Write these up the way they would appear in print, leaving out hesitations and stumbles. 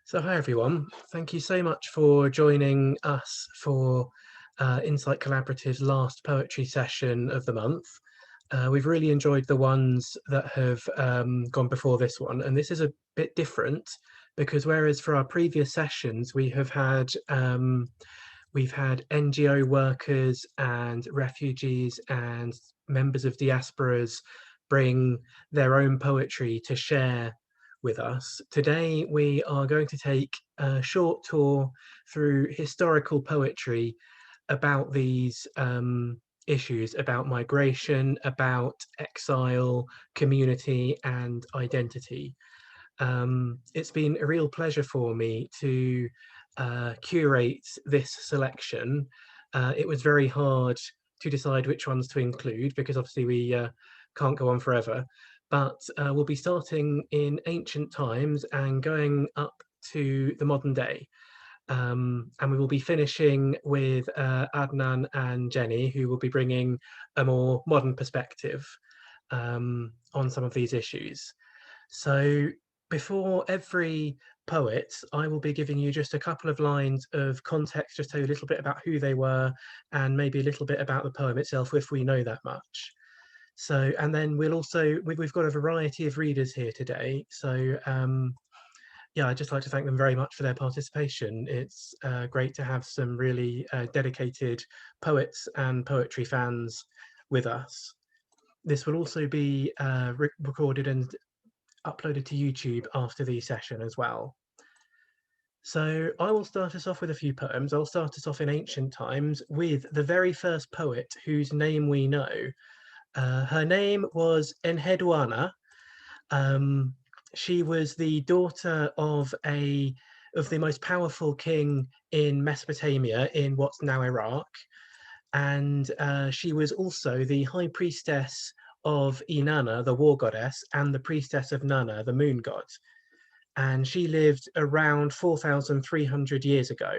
So hi everyone, thank you so much for joining us for Insight Collaborative's last poetry session of the month. We've really enjoyed the ones that have gone before this one, and this is a bit different because whereas for our previous sessions we've had NGO workers and refugees and members of diasporas bring their own poetry to share with us. Today we are going to take a short tour through historical poetry about these issues, about migration, about exile, community and identity. It's been a real pleasure for me to curate this selection. It was very hard to decide which ones to include because obviously we can't go on forever, but we'll be starting in ancient times and going up to the modern day. And we will be finishing with Adnan and Jenny, who will be bringing a more modern perspective on some of these issues. So before every poet, I will be giving you just a couple of lines of context, just tell you a little bit about who they were and maybe a little bit about the poem itself, if we know that much. So, and then we've got a variety of readers here today. So yeah, I'd just like to thank them very much for their participation. It's great to have some really dedicated poets and poetry fans with us. This will also be recorded and uploaded to YouTube after the session as well. So I will start us off with a few poems. I'll start us off in ancient times with the very first poet whose name we know. Her name was Enheduanna. She was the daughter of the most powerful king in Mesopotamia, in what's now Iraq, and she was also the high priestess of Inanna, the war goddess, and the priestess of Nana, the moon god. And she lived around 4,300 years ago.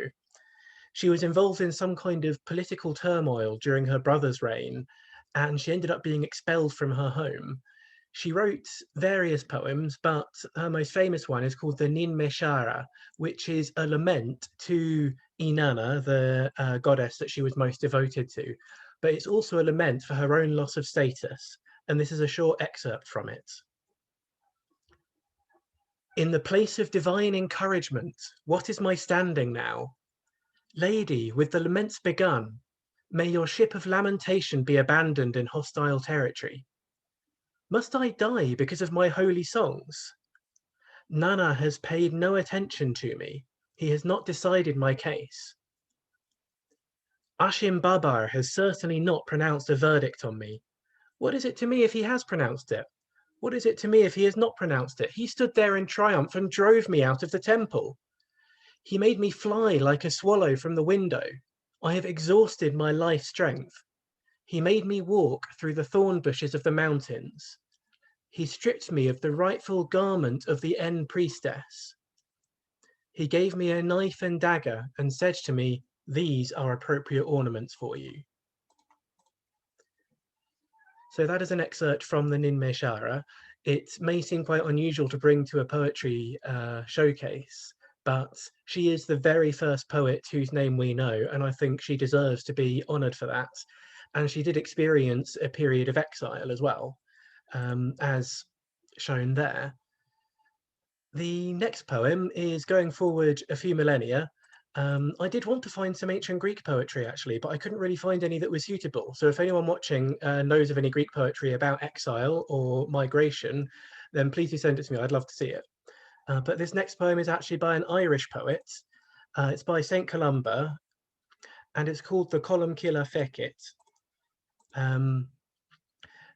She was involved in some kind of political turmoil during her brother's reign, and she ended up being expelled from her home. She wrote various poems, but her most famous one is called the Nin Meshara, which is a lament to Inanna, the goddess that she was most devoted to. But it's also a lament for her own loss of status. And this is a short excerpt from it. In the place of divine encouragement, what is my standing now? Lady, with the laments begun, may your ship of lamentation be abandoned in hostile territory. Must I die because of my holy songs? Nana has paid no attention to me. He has not decided my case. Ashim Babar has certainly not pronounced a verdict on me. What is it to me if he has pronounced it? What is it to me if he has not pronounced it? He stood there in triumph and drove me out of the temple. He made me fly like a swallow from the window. I have exhausted my life strength. He made me walk through the thorn bushes of the mountains. He stripped me of the rightful garment of the En priestess. He gave me a knife and dagger and said to me, these are appropriate ornaments for you. So that is an excerpt from the Nin Meshara. It may seem quite unusual to bring to a poetry showcase, but she is the very first poet whose name we know, and I think she deserves to be honoured for that. And she did experience a period of exile as well, as shown there. The next poem is going forward a few millennia. I did want to find some ancient Greek poetry actually, but I couldn't really find any that was suitable. So if anyone watching knows of any Greek poetry about exile or migration, then please do send it to me. I'd love to see it. But this next poem is actually by an Irish poet. It's by St. Columba, and it's called The Columcilla Fecit.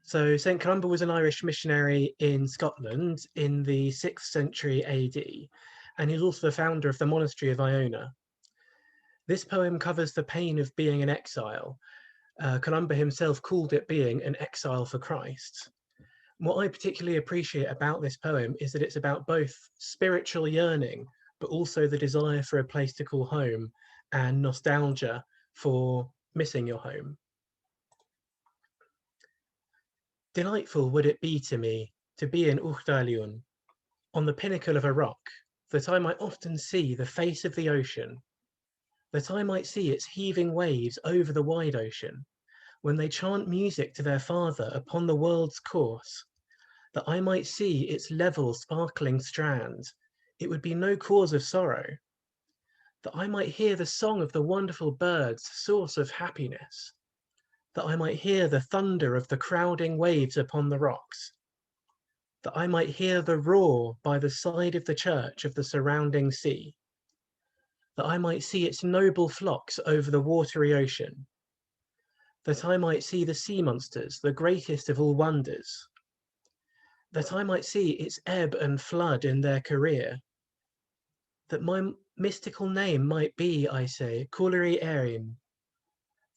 So St. Columba was an Irish missionary in Scotland in the 6th century AD, and he's also the founder of the monastery of Iona. This poem covers the pain of being in exile. Columba himself called it being an exile for Christ. What I particularly appreciate about this poem is that it's about both spiritual yearning, but also the desire for a place to call home and nostalgia for missing your home. Delightful would it be to me to be in Uchtalion, on the pinnacle of a rock, that I might often see the face of the ocean, that I might see its heaving waves over the wide ocean, when they chant music to their father upon the world's course, that I might see its level sparkling strands, it would be no cause of sorrow, that I might hear the song of the wonderful birds, source of happiness, that I might hear the thunder of the crowding waves upon the rocks, that I might hear the roar by the side of the church of the surrounding sea, that I might see its noble flocks over the watery ocean, that I might see the sea monsters, the greatest of all wonders, that I might see its ebb and flood in their career, that my mystical name might be, I say, Coulari Erin,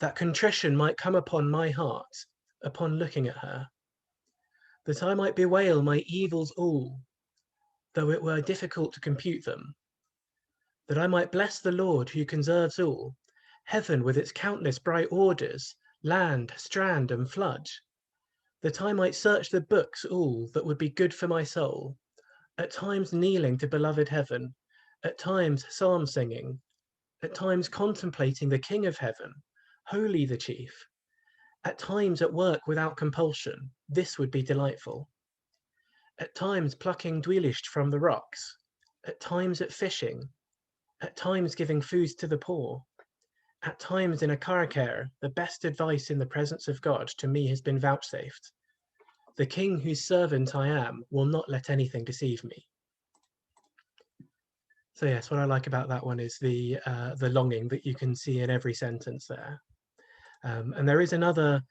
that contrition might come upon my heart upon looking at her, that I might bewail my evils all, though it were difficult to compute them, that I might bless the Lord who conserves all, heaven with its countless bright orders, land, strand, and flood, that I might search the books all that would be good for my soul, at times kneeling to beloved heaven, at times psalm singing, at times contemplating the King of heaven, holy the chief, at times at work without compulsion, this would be delightful, at times plucking dwellished from the rocks, at times at fishing, at times giving food to the poor, at times in a caracare, the best advice in the presence of God to me has been vouchsafed. The king whose servant I am will not let anything deceive me. So yes, what I like about that one is the longing that you can see in every sentence there. And there is another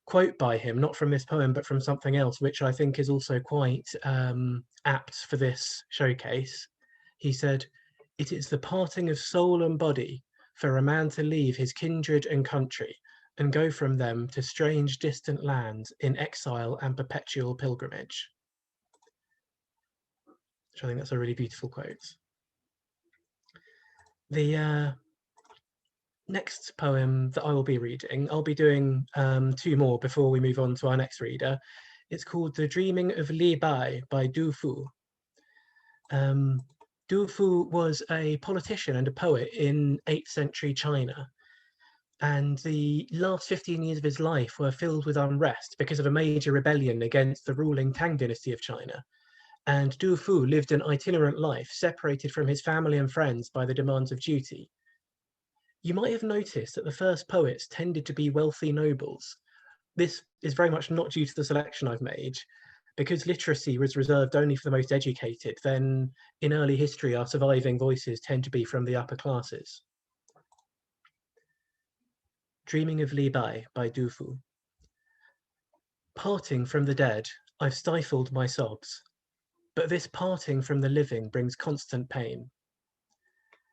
quote by him, not from this poem, but from something else, which I think is also quite apt for this showcase. He said, "It is the parting of soul and body for a man to leave his kindred and country and go from them to strange distant lands in exile and perpetual pilgrimage." Which I think that's a really beautiful quote. The next poem that I will be reading, I'll be doing two more before we move on to our next reader. It's called The Dreaming of Lee Bai by Doo Foo. Doo Foo was a politician and a poet in 8th century China. And the last 15 years of his life were filled with unrest because of a major rebellion against the ruling Tang dynasty of China. And Doo Foo lived an itinerant life, separated from his family and friends by the demands of duty. You might have noticed that the first poets tended to be wealthy nobles. This is very much not due to the selection I've made. Because literacy was reserved only for the most educated, then in early history our surviving voices tend to be from the upper classes. Dreaming of Lee Bai by Doo Foo. Parting from the dead, I've stifled my sobs, but this parting from the living brings constant pain.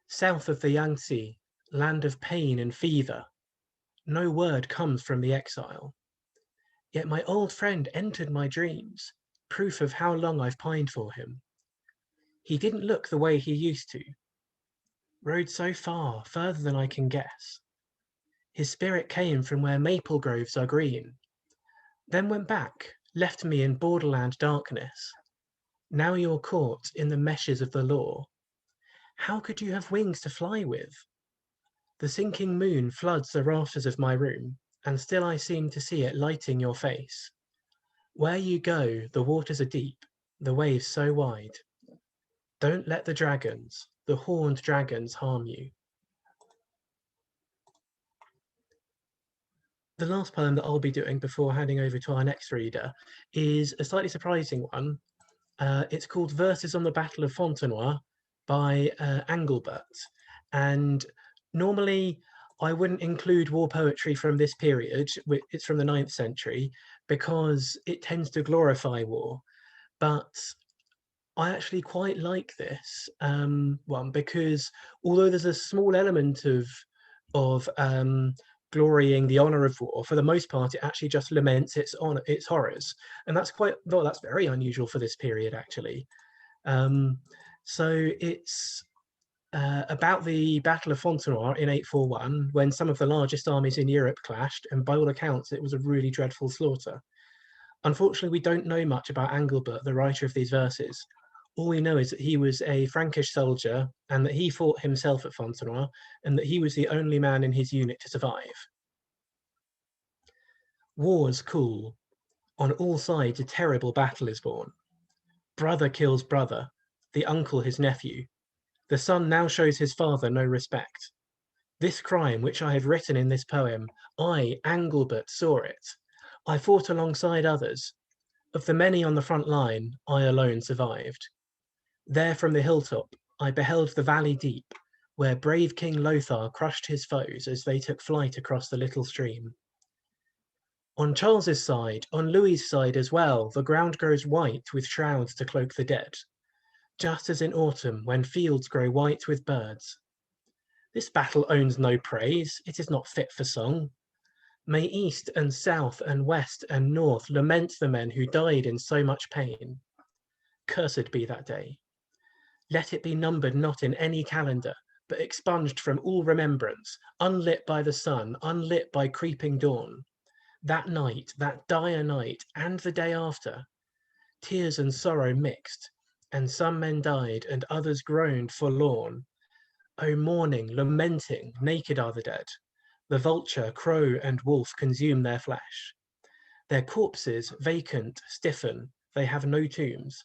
South of the Yangtze, land of pain and fever, no word comes from the exile. Yet my old friend entered my dreams, proof of how long I've pined for him. He didn't look the way he used to. Rode so far, further than I can guess. His spirit came from where maple groves are green, then went back, left me in borderland darkness. Now you're caught in the meshes of the law. How could you have wings to fly with? The sinking moon floods the rafters of my room, and still I seem to see it lighting your face. Where you go, the waters are deep, the waves so wide. Don't let the dragons, the horned dragons, harm you. The last poem that I'll be doing before handing over to our next reader is a slightly surprising one. It's called Verses on the Battle of Fontenoy by Engelbert. And normally I wouldn't include war poetry from this period, it's from the 9th century, because it tends to glorify war. But I actually quite like this one because although there's a small element of glorying the honor of war, for the most part it actually just laments its horrors, and that's very unusual for this period actually. So it's about the Battle of Fontenoy in 841, when some of the largest armies in Europe clashed, and by all accounts it was a really dreadful slaughter. Unfortunately, we don't know much about Engelbert, the writer of these verses. All we know is that he was a Frankish soldier and that he fought himself at Fontenoy and that he was the only man in his unit to survive. War's cool. On all sides, a terrible battle is born. Brother kills brother, the uncle his nephew. The son now shows his father no respect. This crime, which I have written in this poem, I, Anglebert, saw it. I fought alongside others. Of the many on the front line, I alone survived. There from the hilltop, I beheld the valley deep, where brave King Lothar crushed his foes as they took flight across the little stream. On Charles's side, on Louis's side as well, the ground grows white with shrouds to cloak the dead, just as in autumn when fields grow white with birds. This battle owns no praise, it is not fit for song. May east and south and west and north lament the men who died in so much pain. Cursed be that day. Let it be numbered not in any calendar, but expunged from all remembrance, unlit by the sun, unlit by creeping dawn. That night, that dire night, and the day after, tears and sorrow mixed, and some men died, and others groaned forlorn. O mourning, lamenting, naked are the dead. The vulture, crow, and wolf consume their flesh. Their corpses, vacant, stiffen, they have no tombs.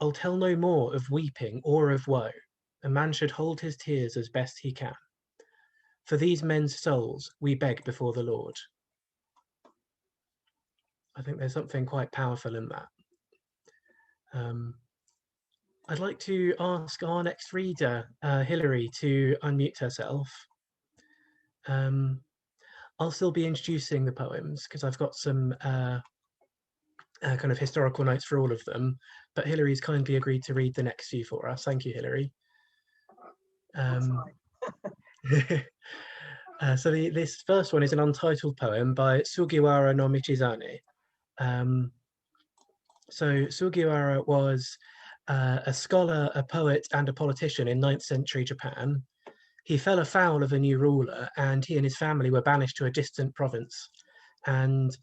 I'll tell no more of weeping or of woe. A man should hold his tears as best he can. For these men's souls, we beg before the Lord. I think there's something quite powerful in that. I'd like to ask our next reader, Hilary, to unmute herself. I'll still be introducing the poems because I've got some kind of historical notes for all of them, but Hilary's kindly agreed to read the next few for us. Thank you, Hilary. So this first one is an untitled poem by Sugiwara no Michizane. So Sugiwara was a scholar, a poet, and a politician in 9th century Japan. He fell afoul of a new ruler, and he and his family were banished to a distant province. And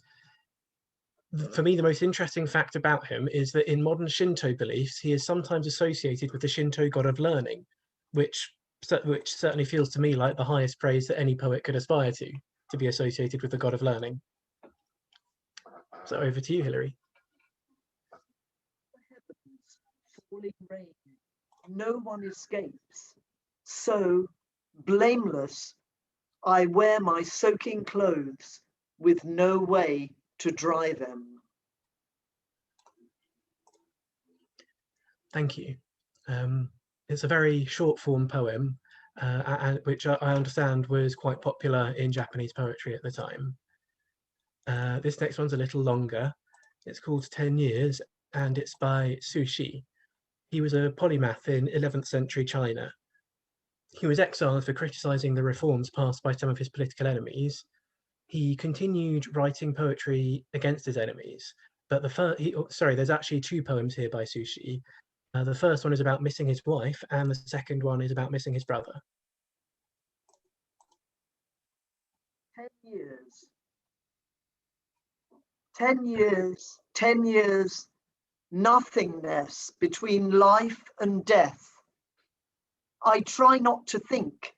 for me, the most interesting fact about him is that in modern Shinto beliefs, he is sometimes associated with the Shinto god of learning, which certainly feels to me like the highest praise that any poet could aspire to be associated with the god of learning. So over to you, Hilary. Falling rain, no one escapes. So, blameless, I wear my soaking clothes with no way to dry them. Thank you. It's a very short form poem, which I understand was quite popular in Japanese poetry at the time. This next one's a little longer. It's called 10 Years, and it's by Su Shi. He was a polymath in 11th century China. He was exiled for criticizing the reforms passed by some of his political enemies. He continued writing poetry against his enemies, but there's actually two poems here by Su Shi. The first one is about missing his wife, and the second one is about missing his brother. 10 years. 10 years, 10 years, nothingness between life and death. I try not to think,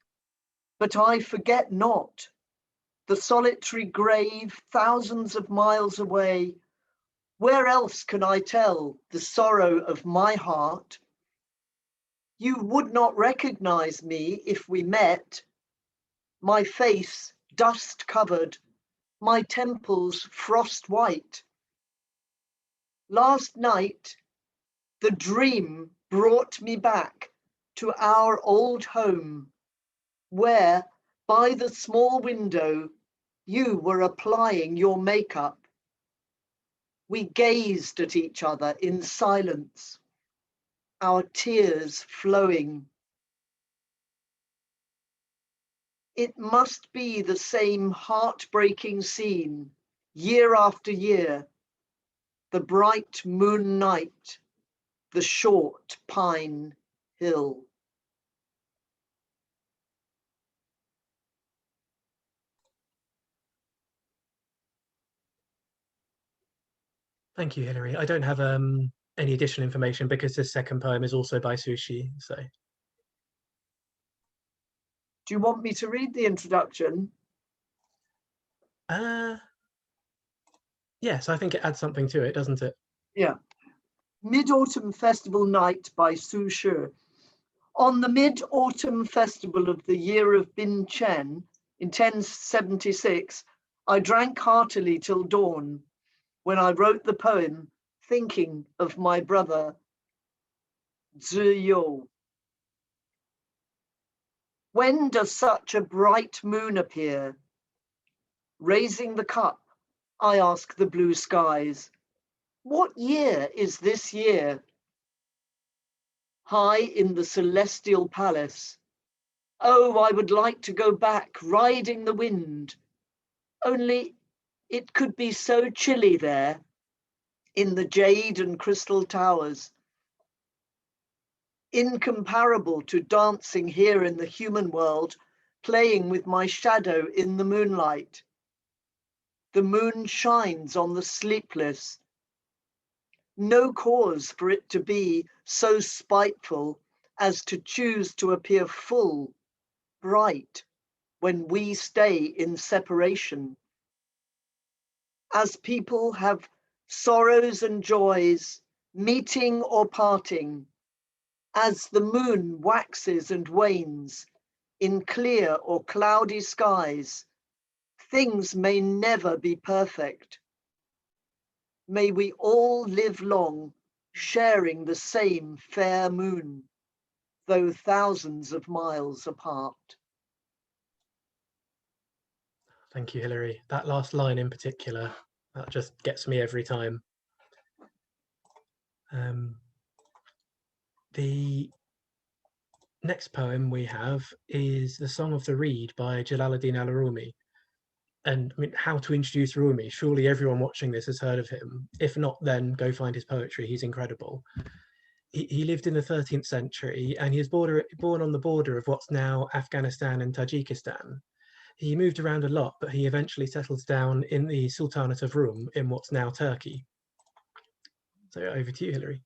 but I forget not. The solitary grave thousands of miles away. Where else can I tell the sorrow of my heart? You would not recognize me if we met. My face dust covered, my temples frost white. Last night, the dream brought me back to our old home, where by the small window you were applying your makeup. We gazed at each other in silence, our tears flowing. It must be the same heartbreaking scene, year after year. The bright moon night, the short pine hill. Thank you, Hilary. I don't have any additional information because the second poem is also by Sushi. So, do you want me to read the introduction? Yes, I think it adds something to it, doesn't it? Yeah. Mid-Autumn Festival Night by Su Shi. On the Mid-Autumn Festival of the year of Bin Chen in 1076, I drank heartily till dawn, when I wrote the poem thinking of my brother Ziyou. When does such a bright moon appear? Raising the cup, I ask the blue skies, what year is this year? High in the celestial palace, oh, I would like to go back riding the wind, only it could be so chilly there in the jade and crystal towers, incomparable to dancing here in the human world, playing with my shadow in the moonlight. The moon shines on the sleepless. No cause for it to be so spiteful as to choose to appear full, bright, when we stay in separation. As people have sorrows and joys, meeting or parting, as the moon waxes and wanes in clear or cloudy skies, things may never be perfect. May we all live long, sharing the same fair moon, though thousands of miles apart. Thank you, Hilary. That last line in particular, that just gets me every time. The next poem we have is The Song of the Reed by Jalaladin Alarumi. And I mean, how to introduce Rumi? Surely everyone watching this has heard of him. If not, then go find his poetry. He's incredible. He lived in the 13th century and he was born on the border of what's now Afghanistan and Tajikistan. He moved around a lot, but he eventually settles down in the Sultanate of Rum in what's now Turkey. So over to you, Hilary.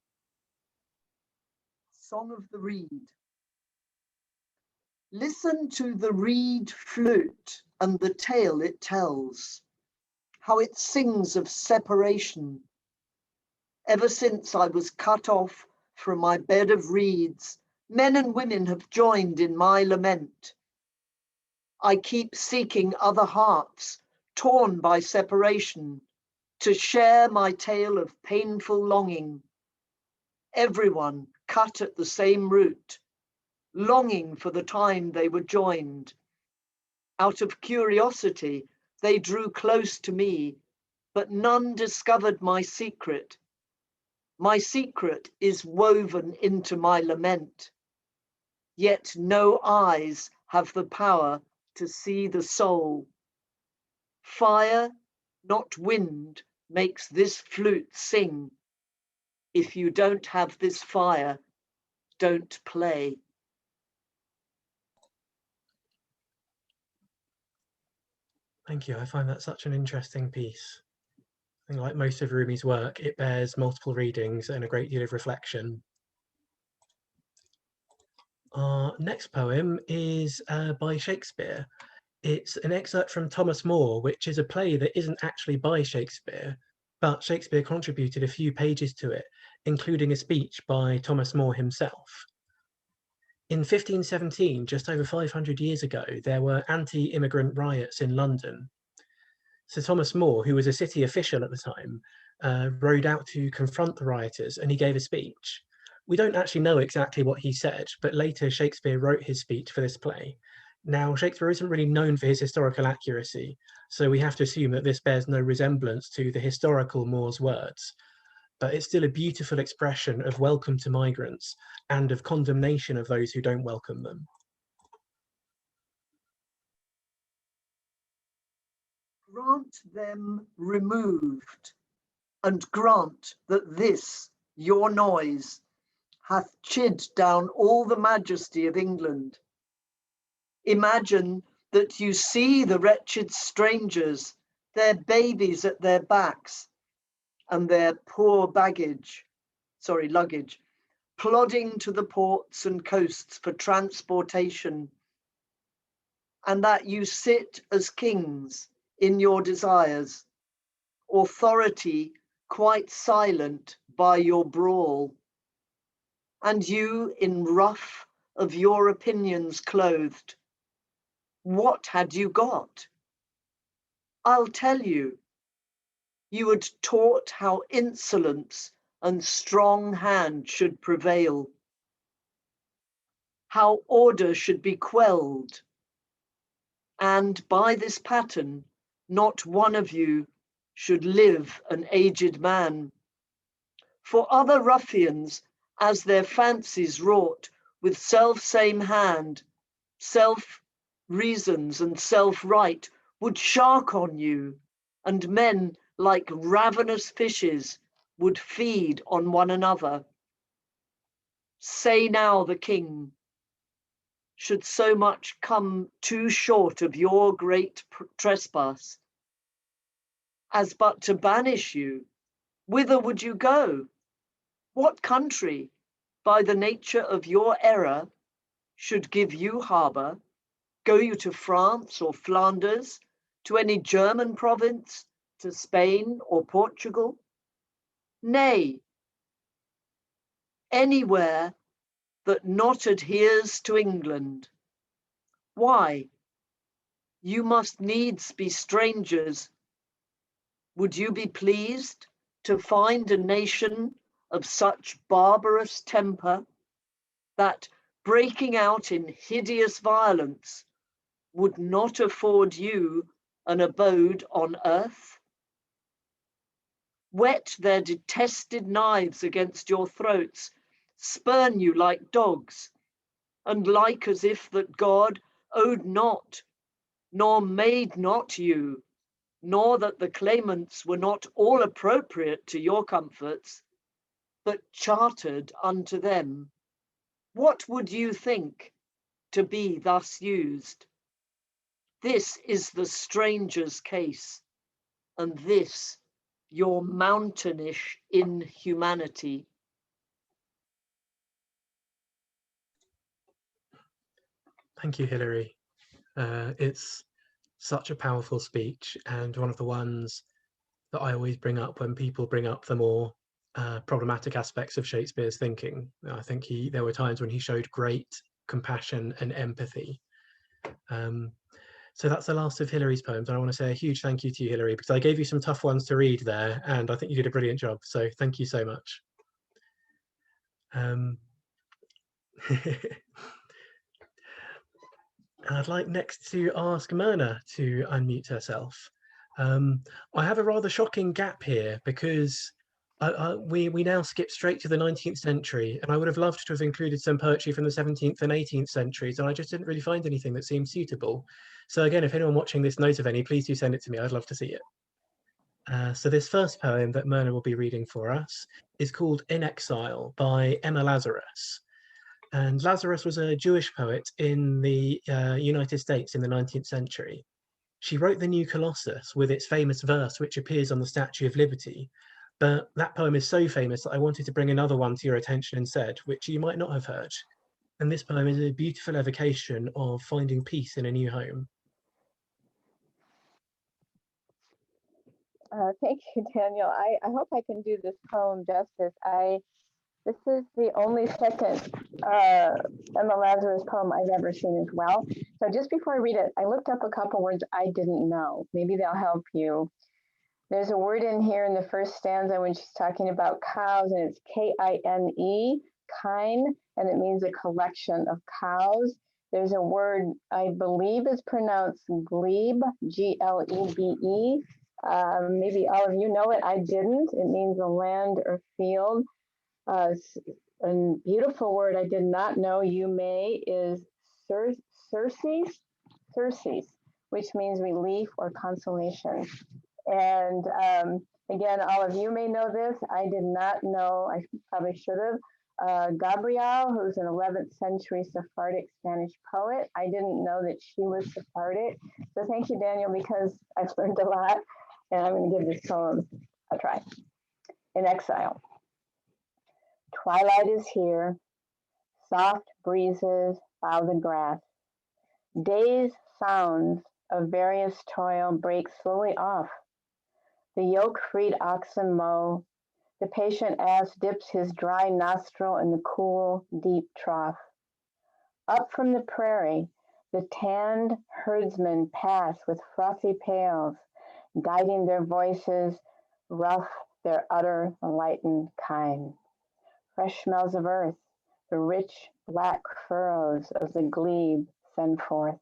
Song of the Reed. Listen to the reed flute and the tale it tells, how it sings of separation. Ever since I was cut off from my bed of reeds, men and women have joined in my lament. I keep seeking other hearts, torn by separation, to share my tale of painful longing. Everyone cut at the same root, longing for the time they were joined. Out of curiosity, they drew close to me, but none discovered my secret. My secret is woven into my lament, yet no eyes have the power to see the soul. Fire, not wind, makes this flute sing. If you don't have this fire, don't play. Thank you. I find that such an interesting piece. I think like most of Rumi's work, it bears multiple readings and a great deal of reflection. Our next poem is by Shakespeare. It's an excerpt from Thomas More, which is a play that isn't actually by Shakespeare, but Shakespeare contributed a few pages to it, including a speech by Thomas More himself. In 1517, just over 500 years ago, there were anti-immigrant riots in London. Sir Thomas More, who was a city official at the time, rode out to confront the rioters, and he gave a speech. We don't actually know exactly what he said, but later Shakespeare wrote his speech for this play. Now, Shakespeare isn't really known for his historical accuracy, so we have to assume that this bears no resemblance to the historical More's words. But it's still a beautiful expression of welcome to migrants and of condemnation of those who don't welcome them. Grant them removed, and grant that this, your noise, hath chid down all the majesty of England. Imagine that you see the wretched strangers, their babies at their backs, and their poor baggage, luggage, plodding to the ports and coasts for transportation, and that you sit as kings in your desires, authority quite silent by your brawl, and you in ruff of your opinions clothed. What had you got? I'll tell you. You had taught how insolence and strong hand should prevail, how order should be quelled, and by this pattern, not one of you should live an aged man. For other ruffians, as their fancies wrought with self-same hand, self-reasons and self-right, would shark on you, and men like ravenous fishes would feed on one another. Say now the king, should so much come too short of your great trespass, as but to banish you, whither would you go? What country, by the nature of your error, should give you harbour? Go you to France or Flanders, to any German province, to Spain or Portugal? Nay, anywhere that not adheres to England. Why? You must needs be strangers. Would you be pleased to find a nation of such barbarous temper that, breaking out in hideous violence, would not afford you an abode on earth? Whet their detested knives against your throats, spurn you like dogs, and like as if that God owed not, nor made not you, nor that the claimants were not all appropriate to your comforts, but chartered unto them. What would you think to be thus used? This is the stranger's case, and this your mountainish inhumanity. Thank you, Hilary. It's such a powerful speech, and one of the ones that I always bring up when people bring up the more problematic aspects of Shakespeare's thinking. I think there were times when he showed great compassion and empathy. So that's the last of Hilary's poems. And I want to say a huge thank you to you, Hilary, because I gave you some tough ones to read there, and I think you did a brilliant job. So thank you so much. I'd like next to ask Myrna to unmute herself. I have a rather shocking gap here because we now skip straight to the 19th century, and I would have loved to have included some poetry from the 17th and 18th centuries, and I just didn't really find anything that seemed suitable. So again, if anyone watching this knows of any, please do send it to me. I'd love to see it. So this first poem that Myrna will be reading for us is called In Exile by Emma Lazarus. And Lazarus was a Jewish poet in the United States in the 19th century. She wrote the New Colossus with its famous verse, which appears on the Statue of Liberty. But that poem is so famous that I wanted to bring another one to your attention instead, which you might not have heard. And this poem is a beautiful evocation of finding peace in a new home. Thank you, Daniel. I hope I can do this poem justice. This is the only second Emma Lazarus poem I've ever seen as well. So just before I read it, I looked up a couple words I didn't know. Maybe they'll help you. There's a word in here in the first stanza when she's talking about cows, and it's K-I-N-E, kine, and it means a collection of cows. There's a word I believe is pronounced glebe, G-L-E-B-E. Maybe all of you know it. I didn't. It means a land or field. A beautiful word I did not know you may is Circes, which means relief or consolation. And again, all of you may know this. I did not know, I probably should have. Gabriel, who's an 11th century Sephardic Spanish poet. I didn't know that she was Sephardic. So thank you, Daniel, because I've learned a lot. And I'm going to give this poem a try. In Exile. Twilight is here. Soft breezes bow the grass. Day's sounds of various toil break slowly off. The yoke-freed oxen mow. The patient ass dips his dry nostril in the cool, deep trough. Up from the prairie, the tanned herdsmen pass with frothy pails, guiding their voices, rough their utter lightened kine. Fresh smells of earth, the rich black furrows of the glebe send forth.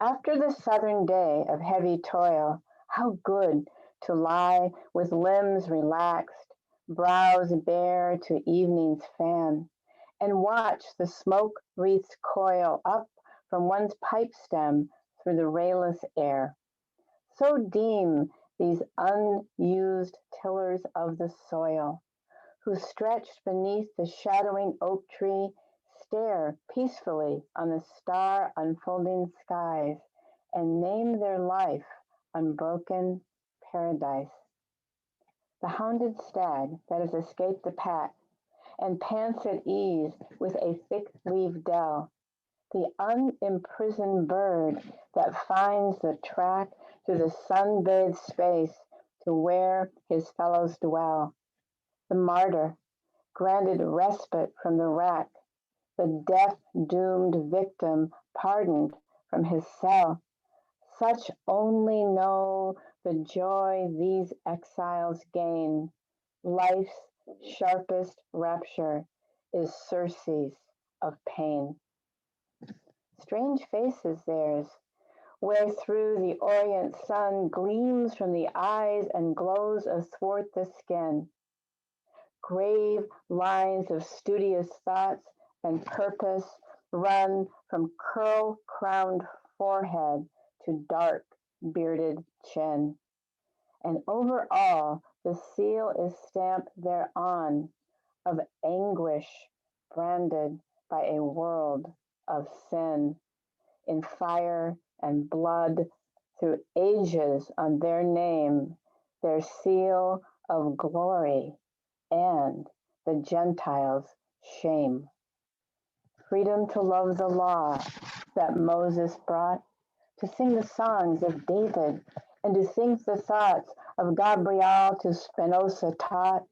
After the southern day of heavy toil, how good to lie with limbs relaxed, brows bare to evening's fan, and watch the smoke wreaths coil up from one's pipe stem through the rayless air. So deem these unused tillers of the soil, who stretched beneath the shadowing oak tree stare peacefully on the star unfolding skies and name their life unbroken paradise. The hounded stag that has escaped the pack and pants at ease with a thick-leaved dell, the unimprisoned bird that finds the track through the sun-bathed space to where his fellows dwell, the martyr granted respite from the rack, the death-doomed victim pardoned from his cell. Such only know the joy these exiles gain. Life's sharpest rapture is surcease of pain. Strange faces theirs, where through the orient sun gleams from the eyes and glows athwart the skin. Grave lines of studious thoughts and purpose run from curl-crowned forehead to dark bearded chin. And over all the seal is stamped thereon of anguish branded by a world of sin. In fire and blood through ages on their name, their seal of glory and the Gentiles' shame. Freedom to love the law that Moses brought, to sing the songs of David, and to think the thoughts of Gabriel to Spinoza taught.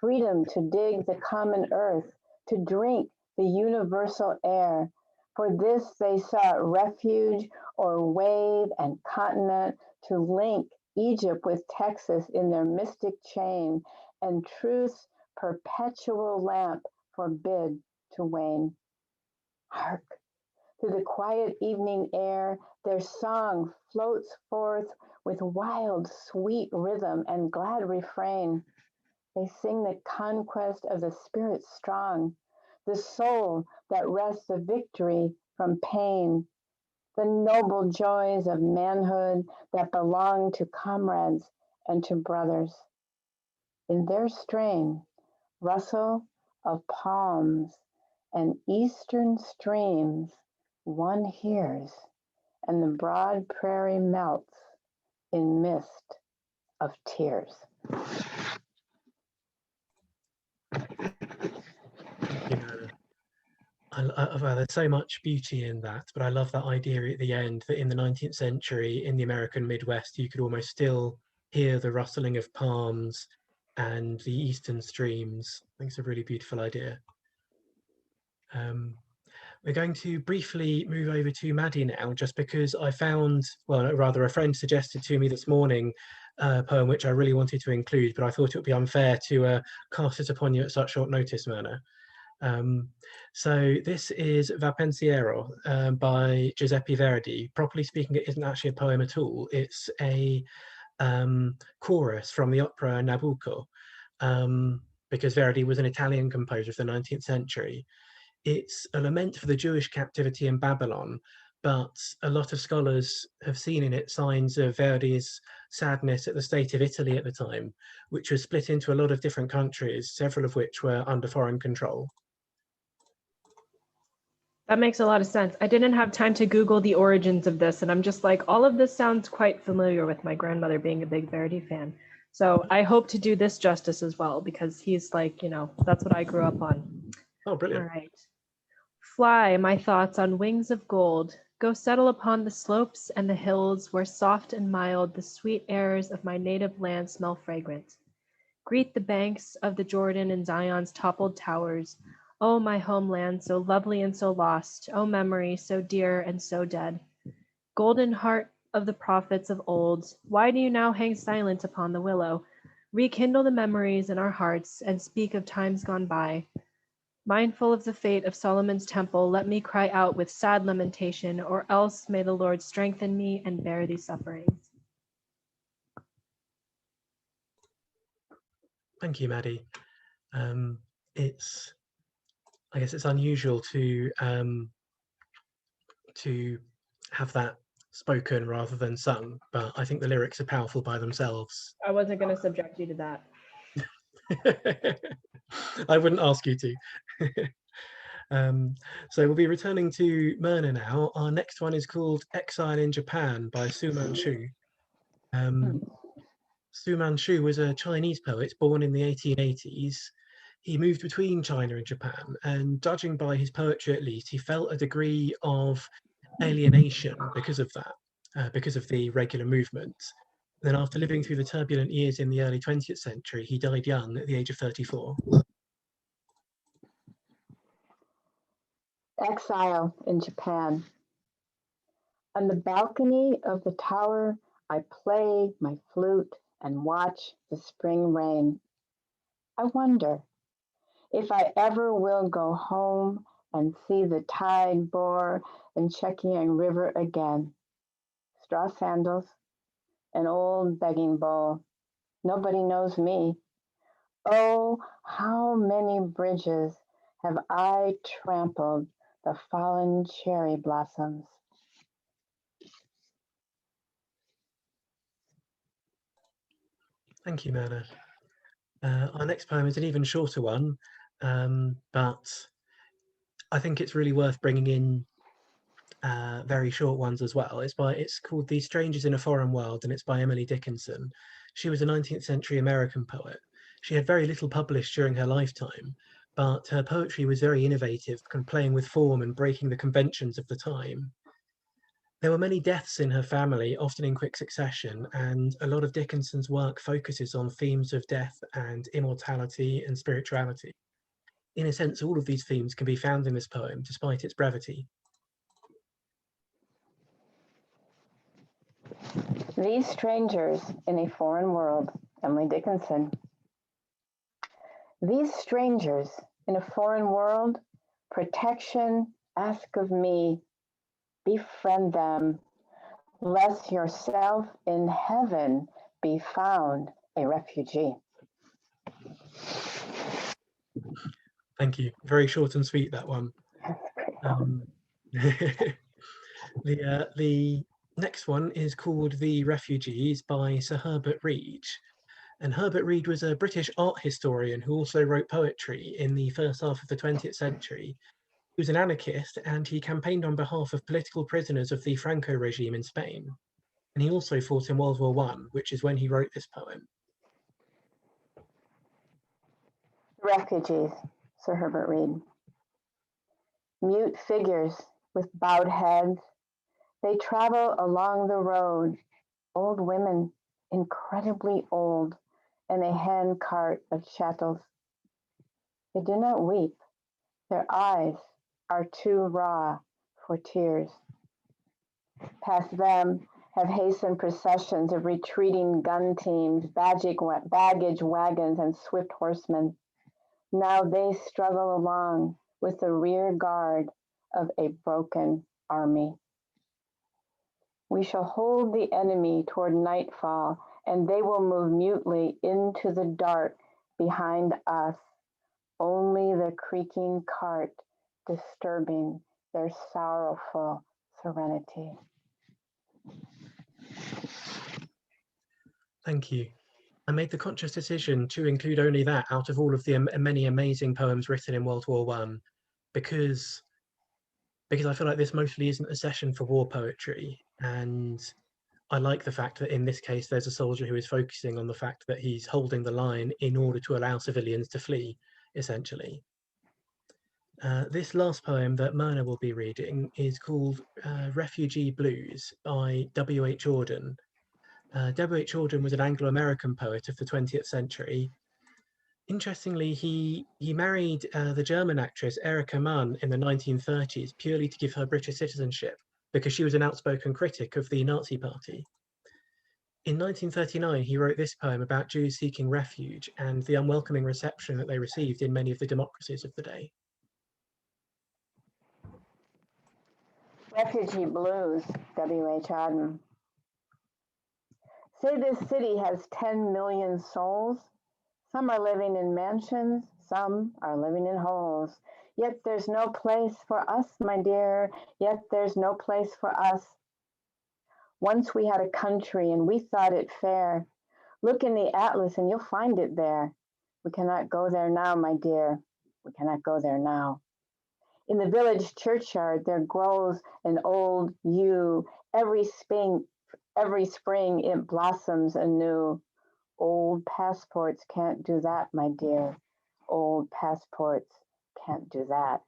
Freedom to dig the common earth, to drink the universal air. For this they sought refuge o'er wave and continent, to link Egypt with Texas in their mystic chain, and truth's perpetual lamp forbid to wane. Hark! Through the quiet evening air, their song floats forth with wild, sweet rhythm and glad refrain. They sing the conquest of the spirit strong, the soul that wrests the victory from pain, the noble joys of manhood that belong to comrades and to brothers. In their strain, rustle of palms and eastern streams one hears, and the broad prairie melts in mist of tears. There's so much beauty in that, but I love that idea at the end that in the 19th century in the American Midwest, you could almost still hear the rustling of palms and the eastern streams. I think it's a really beautiful idea. We're going to briefly move over to Maddie now, just because I found, well, rather a friend suggested to me this morning a poem which I really wanted to include, but I thought it would be unfair to cast it upon you at such short notice, Myrna. So this is Vapencierro by Giuseppe Verdi. Properly speaking, it isn't actually a poem at all. It's a chorus from the opera Nabucco, because Verdi was an Italian composer of the 19th century. It's a lament for the Jewish captivity in Babylon, but a lot of scholars have seen in it signs of Verdi's sadness at the state of Italy at the time, which was split into a lot of different countries, several of which were under foreign control. That makes a lot of sense. I didn't have time to Google the origins of this, and I'm just like, all of this sounds quite familiar with my grandmother being a big Verdi fan. So I hope to do this justice as well, because he's like, that's what I grew up on. Oh, All brilliant. right. Fly, my thoughts on wings of gold. Go settle upon the slopes and the hills where soft and mild the sweet airs of my native land smell fragrant. Greet the banks of the Jordan and Zion's toppled towers. O my homeland, so lovely and so lost, O memory, so dear and so dead. Golden heart of the prophets of old, why do you now hang silent upon the willow? Rekindle the memories in our hearts and speak of times gone by. Mindful of the fate of Solomon's temple, let me cry out with sad lamentation, or else may the Lord strengthen me and bear these sufferings. Thank you, Maddie. I guess it's unusual to have that spoken rather than sung, but I think the lyrics are powerful by themselves. I wasn't going to subject you to that. I wouldn't ask you to. So we'll be returning to Myrna now. Our next one is called Exile in Japan by Su Manchu. Su Manchu was a Chinese poet born in the 1880s. He moved between China and Japan, and judging by his poetry at least, he felt a degree of alienation because of that, because of the regular movement. Then after living through the turbulent years in the early 20th century, he died young at the age of 34. Exile in Japan. On the balcony of the tower, I play my flute and watch the spring rain. I wonder if I ever will go home and see the tide bore and Chekiang River again. Straw sandals, an old begging bowl. Nobody knows me. Oh, how many bridges have I trampled the fallen cherry blossoms. Thank you, Myrna. Our next poem is an even shorter one, but I think it's really worth bringing in very short ones as well. It's called The Strangers in a Foreign World, and it's by Emily Dickinson. She was a 19th century American poet. She had very little published during her lifetime, but her poetry was very innovative, kind of playing with form and breaking the conventions of the time. There were many deaths in her family, often in quick succession, and a lot of Dickinson's work focuses on themes of death and immortality and spirituality. In a sense, all of these themes can be found in this poem, despite its brevity. These strangers in a foreign world, Emily Dickinson. These strangers in a foreign world, protection ask of me, befriend them, lest yourself in heaven be found a refugee. Thank you. Very short and sweet, that one. The next one is called The Refugees by Sir Herbert Reed. And Herbert Reed was a British art historian who also wrote poetry in the first half of the 20th century. He was an anarchist and he campaigned on behalf of political prisoners of the Franco regime in Spain. And he also fought in World War I, which is when he wrote this poem. Refugees, Sir Herbert Reed. Mute figures with bowed heads, they travel along the road, old women, incredibly old, in a hand cart of chattels. They do not weep. Their eyes are too raw for tears. Past them have hastened processions of retreating gun teams, baggage wagons, and swift horsemen. Now they struggle along with the rear guard of a broken army. We shall hold the enemy toward nightfall, and they will move mutely into the dark behind us, only the creaking cart disturbing their sorrowful serenity. Thank you. I made the conscious decision to include only that out of all of the many amazing poems written in World War I, because I feel like this mostly isn't a session for war poetry, and I like the fact that in this case, there's a soldier who is focusing on the fact that he's holding the line in order to allow civilians to flee, essentially. This last poem that Myrna will be reading is called Refugee Blues by W.H. Auden. W.H. Auden was an Anglo-American poet of the 20th century. Interestingly, he married the German actress Erika Mann in the 1930s purely to give her British citizenship because she was an outspoken critic of the Nazi Party. In 1939, he wrote this poem about Jews seeking refuge and the unwelcoming reception that they received in many of the democracies of the day. Refugee Blues, W.H. Auden. Say this city has 10 million souls. Some are living in mansions, some are living in holes. Yet there's no place for us, my dear, yet there's no place for us. Once we had a country and we thought it fair. Look in the atlas and you'll find it there. We cannot go there now, my dear. We cannot go there now. In the village churchyard, there grows an old yew. Every spring it blossoms anew. Old passports can't do that, my dear. Old passports can't do that.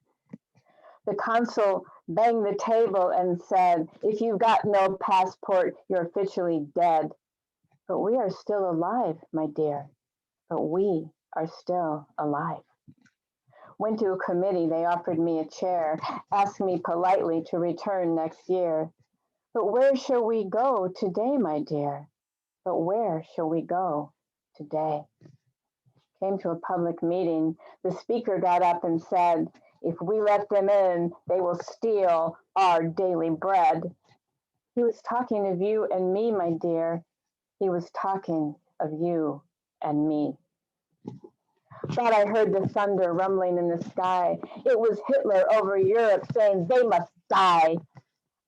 The consul banged the table and said, if you've got no passport, you're officially dead. But we are still alive, my dear. But we are still alive. Went to a committee, they offered me a chair, asked me politely to return next year. But where shall we go today, my dear? But where shall we go today? Came to a public meeting. The speaker got up and said, if we let them in, they will steal our daily bread. He was talking of you and me, my dear. He was talking of you and me. Thought I heard the thunder rumbling in the sky. It was Hitler over Europe saying they must die.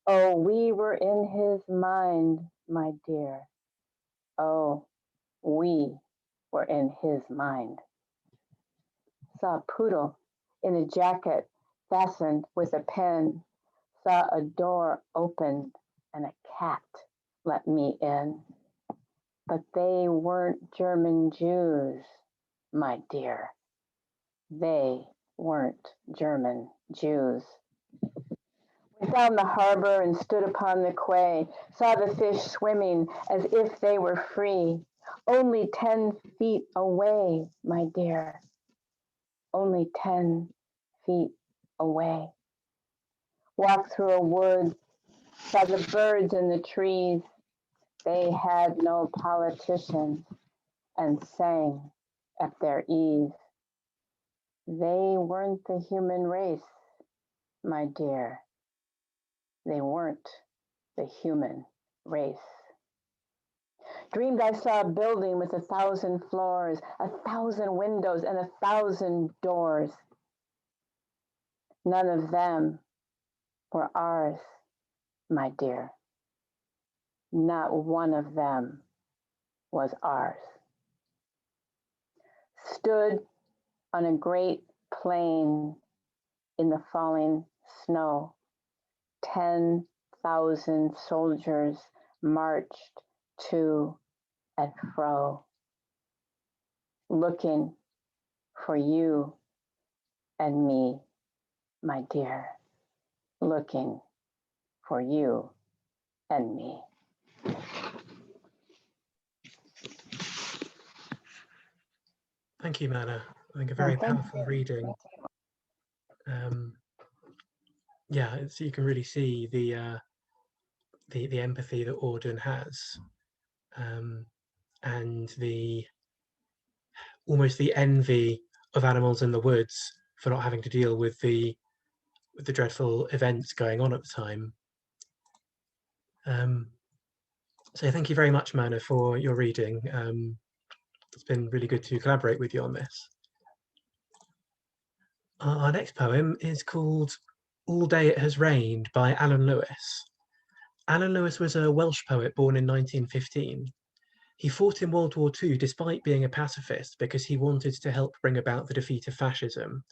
Oh, we were in his mind, my dear. Oh, we were in his mind. Saw a poodle in a jacket fastened with a pen. Saw a door opened and a cat let me in. But they weren't German Jews, my dear. They weren't German Jews. Went down the harbor and stood upon the quay, saw the fish swimming as if they were free. Only 10 feet away, my dear. Only 10 feet away. Walked through a wood, saw the birds in the trees. They had no politicians and sang at their ease. They weren't the human race, my dear. They weren't the human race. Dreamed I saw a building with 1,000 floors, 1,000 windows, and 1,000 doors. None of them were ours, my dear. Not one of them was ours. Stood on a great plain in the falling snow. 10,000 soldiers marched to and fro, looking for you and me, my dear, looking for you and me. Thank you, Mana. I think a very powerful reading. Yeah, you can really see the empathy that Auden has, and the almost the envy of animals in the woods for not having to deal with the dreadful events going on at the time. So thank you very much, Mana, for your reading. It's been really good to collaborate with you on this. Our next poem is called All Day It Has Rained by Alan Lewis. Alan Lewis was a Welsh poet born in 1915. He fought in World War II despite being a pacifist because he wanted to help bring about the defeat of fascism.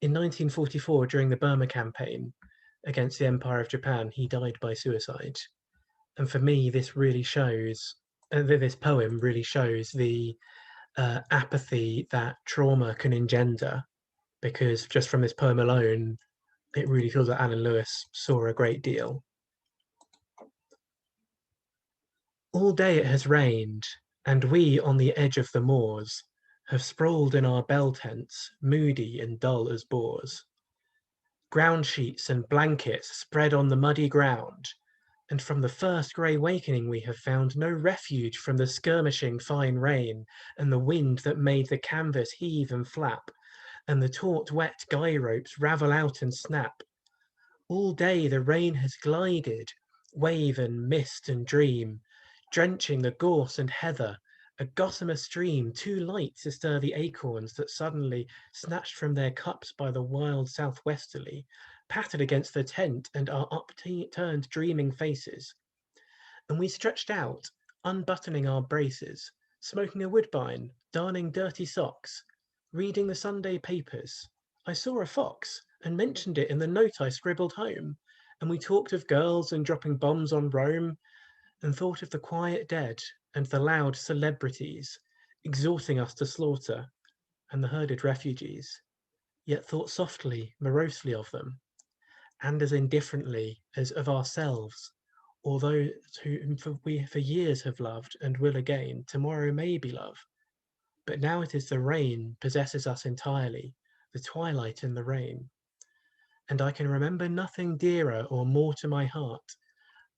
In 1944, during the Burma campaign against the Empire of Japan, he died by suicide. And for me, this really shows, this poem really shows the apathy that trauma can engender, because just from this poem alone, it really feels like Alan Lewis saw a great deal. All day it has rained, and we on the edge of the moors have sprawled in our bell tents, moody and dull as boars. Ground sheets and blankets spread on the muddy ground, and from the first grey wakening we have found no refuge from the skirmishing fine rain and the wind that made the canvas heave and flap, and the taut wet guy ropes ravel out and snap. All day the rain has glided, wave and mist and dream, drenching the gorse and heather, a gossamer stream too light to stir the acorns that suddenly, snatched from their cups by the wild southwesterly, pattered against the tent and our upturned dreaming faces. And we stretched out, unbuttoning our braces, smoking a woodbine, darning dirty socks, reading the Sunday papers. I saw a fox and mentioned it in the note I scribbled home, and we talked of girls and dropping bombs on Rome, and thought of the quiet dead and the loud celebrities exhorting us to slaughter, and the herded refugees, yet thought softly, morosely of them, and as indifferently as of ourselves, although whom we for years have loved and will again, tomorrow may be love. But now it is the rain possesses us entirely, the twilight and the rain. And I can remember nothing dearer or more to my heart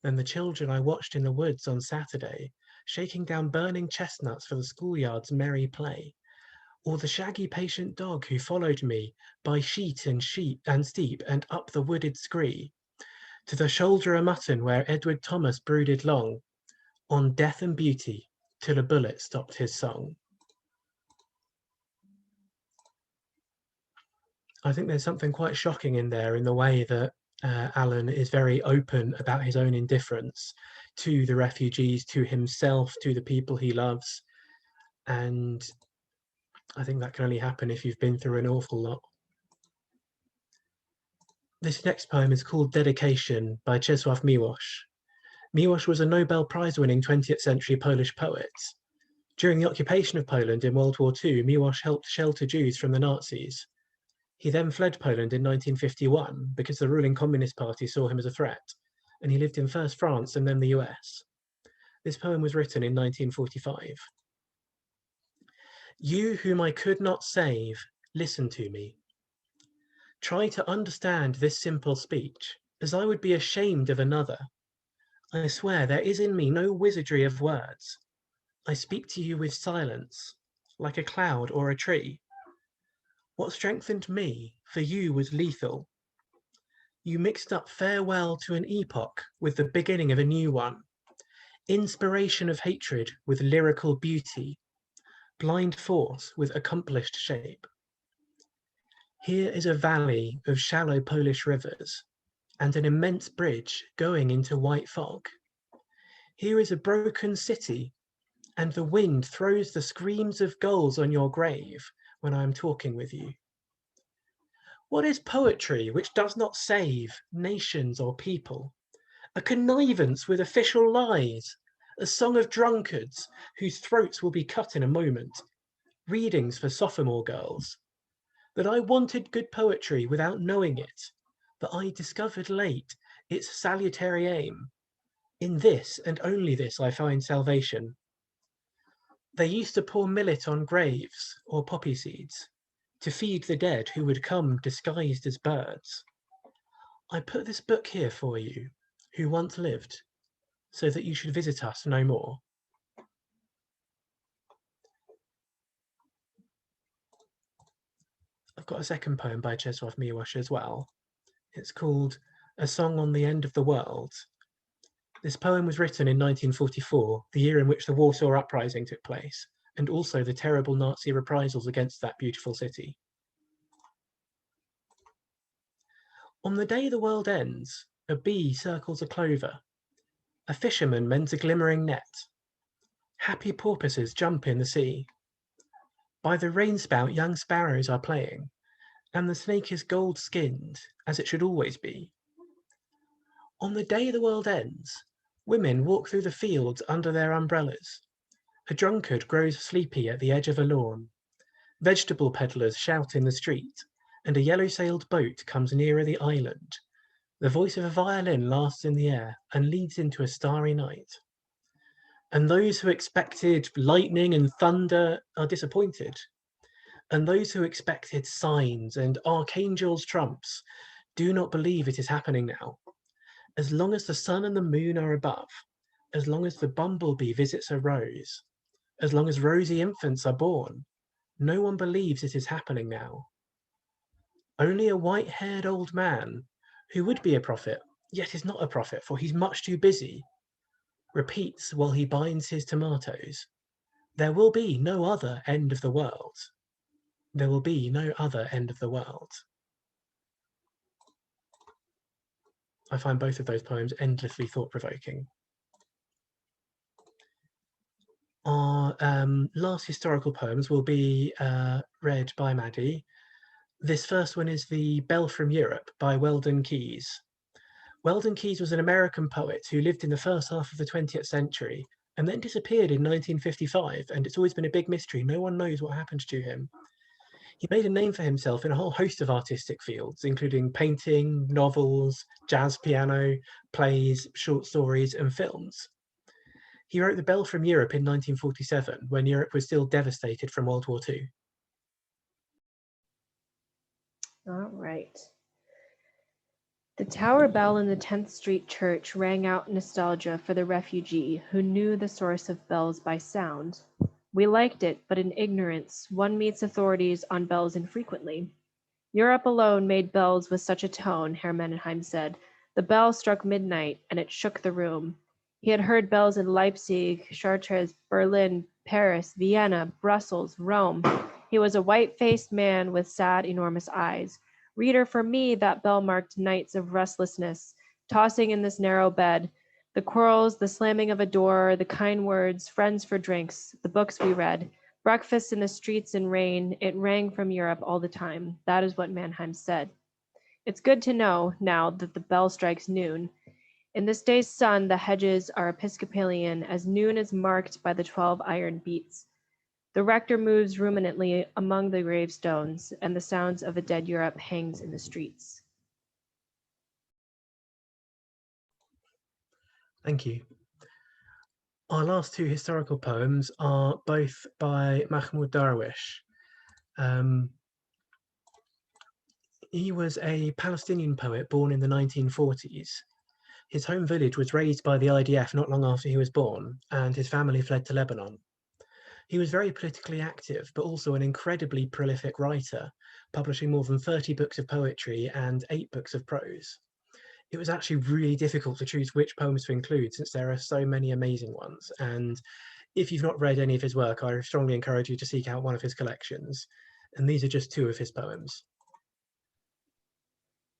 than the children I watched in the woods on Saturday, shaking down burning chestnuts for the schoolyard's merry play, or the shaggy patient dog who followed me by sheet and steep and up the wooded scree, to the shoulder o' mutton where Edward Thomas brooded long, on death and beauty, till a bullet stopped his song. I think there's something quite shocking in there in the way that Alan is very open about his own indifference to the refugees, to himself, to the people he loves. And I think that can only happen if you've been through an awful lot. This next poem is called Dedication by Cheswav Miwash. Miwash was a Nobel Prize-winning 20th century Polish poet. During the occupation of Poland in World War II, Miwash helped shelter Jews from the Nazis. He then fled Poland in 1951 because the ruling Communist Party saw him as a threat, and he lived in first France and then the US. This poem was written in 1945. You whom I could not save, listen to me. Try to understand this simple speech, as I would be ashamed of another. I swear there is in me no wizardry of words. I speak to you with silence, like a cloud or a tree. What strengthened me for you was lethal. You mixed up farewell to an epoch with the beginning of a new one, inspiration of hatred with lyrical beauty, blind force with accomplished shape. Here is a valley of shallow Polish rivers and an immense bridge going into white fog. Here is a broken city, and the wind throws the screams of gulls on your grave when I am talking with you. What is poetry which does not save nations or people? A connivance with official lies, a song of drunkards whose throats will be cut in a moment, readings for sophomore girls. That I wanted good poetry without knowing it, that I discovered late its salutary aim. In this and only this I find salvation. They used to pour millet on graves or poppy seeds, to feed the dead who would come disguised as birds. I put this book here for you, who once lived, so that you should visit us no more. I've got a second poem by Cheswav Miwash as well. It's called A Song on the End of the World. This poem was written in 1944, the year in which the Warsaw Uprising took place, and also the terrible Nazi reprisals against that beautiful city. On the day the world ends, a bee circles a clover. A fisherman mends a glimmering net. Happy porpoises jump in the sea. By the rainspout young sparrows are playing, and the snake is gold-skinned, as it should always be. On the day the world ends, Women walk through the fields under their umbrellas. A drunkard grows sleepy at the edge of a lawn. Vegetable peddlers shout in the street, and a yellow-sailed boat comes nearer the island. The voice of a violin laughs in the air and leads into a starry night. And those who expected lightning and thunder are disappointed. And those who expected signs and archangels' trumps do not believe it is happening now. As long as the sun and the moon are above, as long as the bumblebee visits a rose, as long as rosy infants are born, no one believes it is happening now. Only a white-haired old man, who would be a prophet, yet is not a prophet, for he's much too busy, repeats while he binds his tomatoes, "There will be no other end of the world. There will be no other end of the world." I find both of those poems endlessly thought-provoking. Our last historical poems will be read by Maddie. This first one is The Bell from Europe by Weldon Keys. Weldon Keys was an American poet who lived in the first half of the 20th century and then disappeared in 1955, and it's always been a big mystery. No one knows what happened to him. He made a name for himself in a whole host of artistic fields, including painting, novels, jazz piano, plays, short stories, and films. He wrote The Bell from Europe in 1947, when Europe was still devastated from World War II. All right. The tower bell in the 10th Street Church rang out nostalgia for the refugee who knew the source of bells by sound. We liked it, but in ignorance, one meets authorities on bells infrequently. Europe alone made bells with such a tone, Herr Mendenheim said. The bell struck midnight, and it shook the room. He had heard bells in Leipzig, Chartres, Berlin, Paris, Vienna, Brussels, Rome. He was a white-faced man with sad, enormous eyes. Reader, for me, that bell marked nights of restlessness, tossing in this narrow bed. The quarrels, the slamming of a door, the kind words, friends for drinks, the books we read, breakfasts in the streets in rain, it rang from Europe all the time. That is what Mannheim said. It's good to know, now, that the bell strikes noon. In this day's sun, the hedges are Episcopalian, as noon is marked by the 12 iron beats. The rector moves ruminantly among the gravestones, and the sounds of a dead Europe hangs in the streets. Thank you. Our last two historical poems are both by Mahmoud Darwish. He was a Palestinian poet born in the 1940s. His home village was razed by the IDF not long after he was born, and his family fled to Lebanon. He was very politically active, but also an incredibly prolific writer, publishing more than 30 books of poetry and 8 books of prose. It was actually really difficult to choose which poems to include, since there are so many amazing ones. And if you've not read any of his work, I strongly encourage you to seek out one of his collections. And these are just 2 of his poems.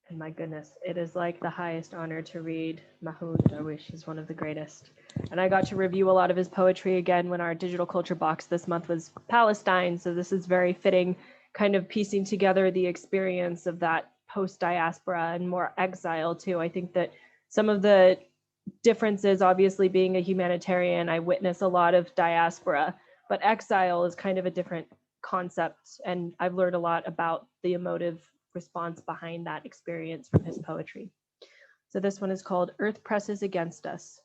And my goodness, it is like the highest honor to read Mahmoud Darwish. He's one of the greatest. And I got to review a lot of his poetry again when our digital culture box this month was Palestine. So this is very fitting, kind of piecing together the experience of that post-diaspora and more exile too. I think that some of the differences, obviously being a humanitarian, I witness a lot of diaspora, but exile is kind of a different concept. And I've learned a lot about the emotive response behind that experience from his poetry. So this one is called Earth Presses Against Us.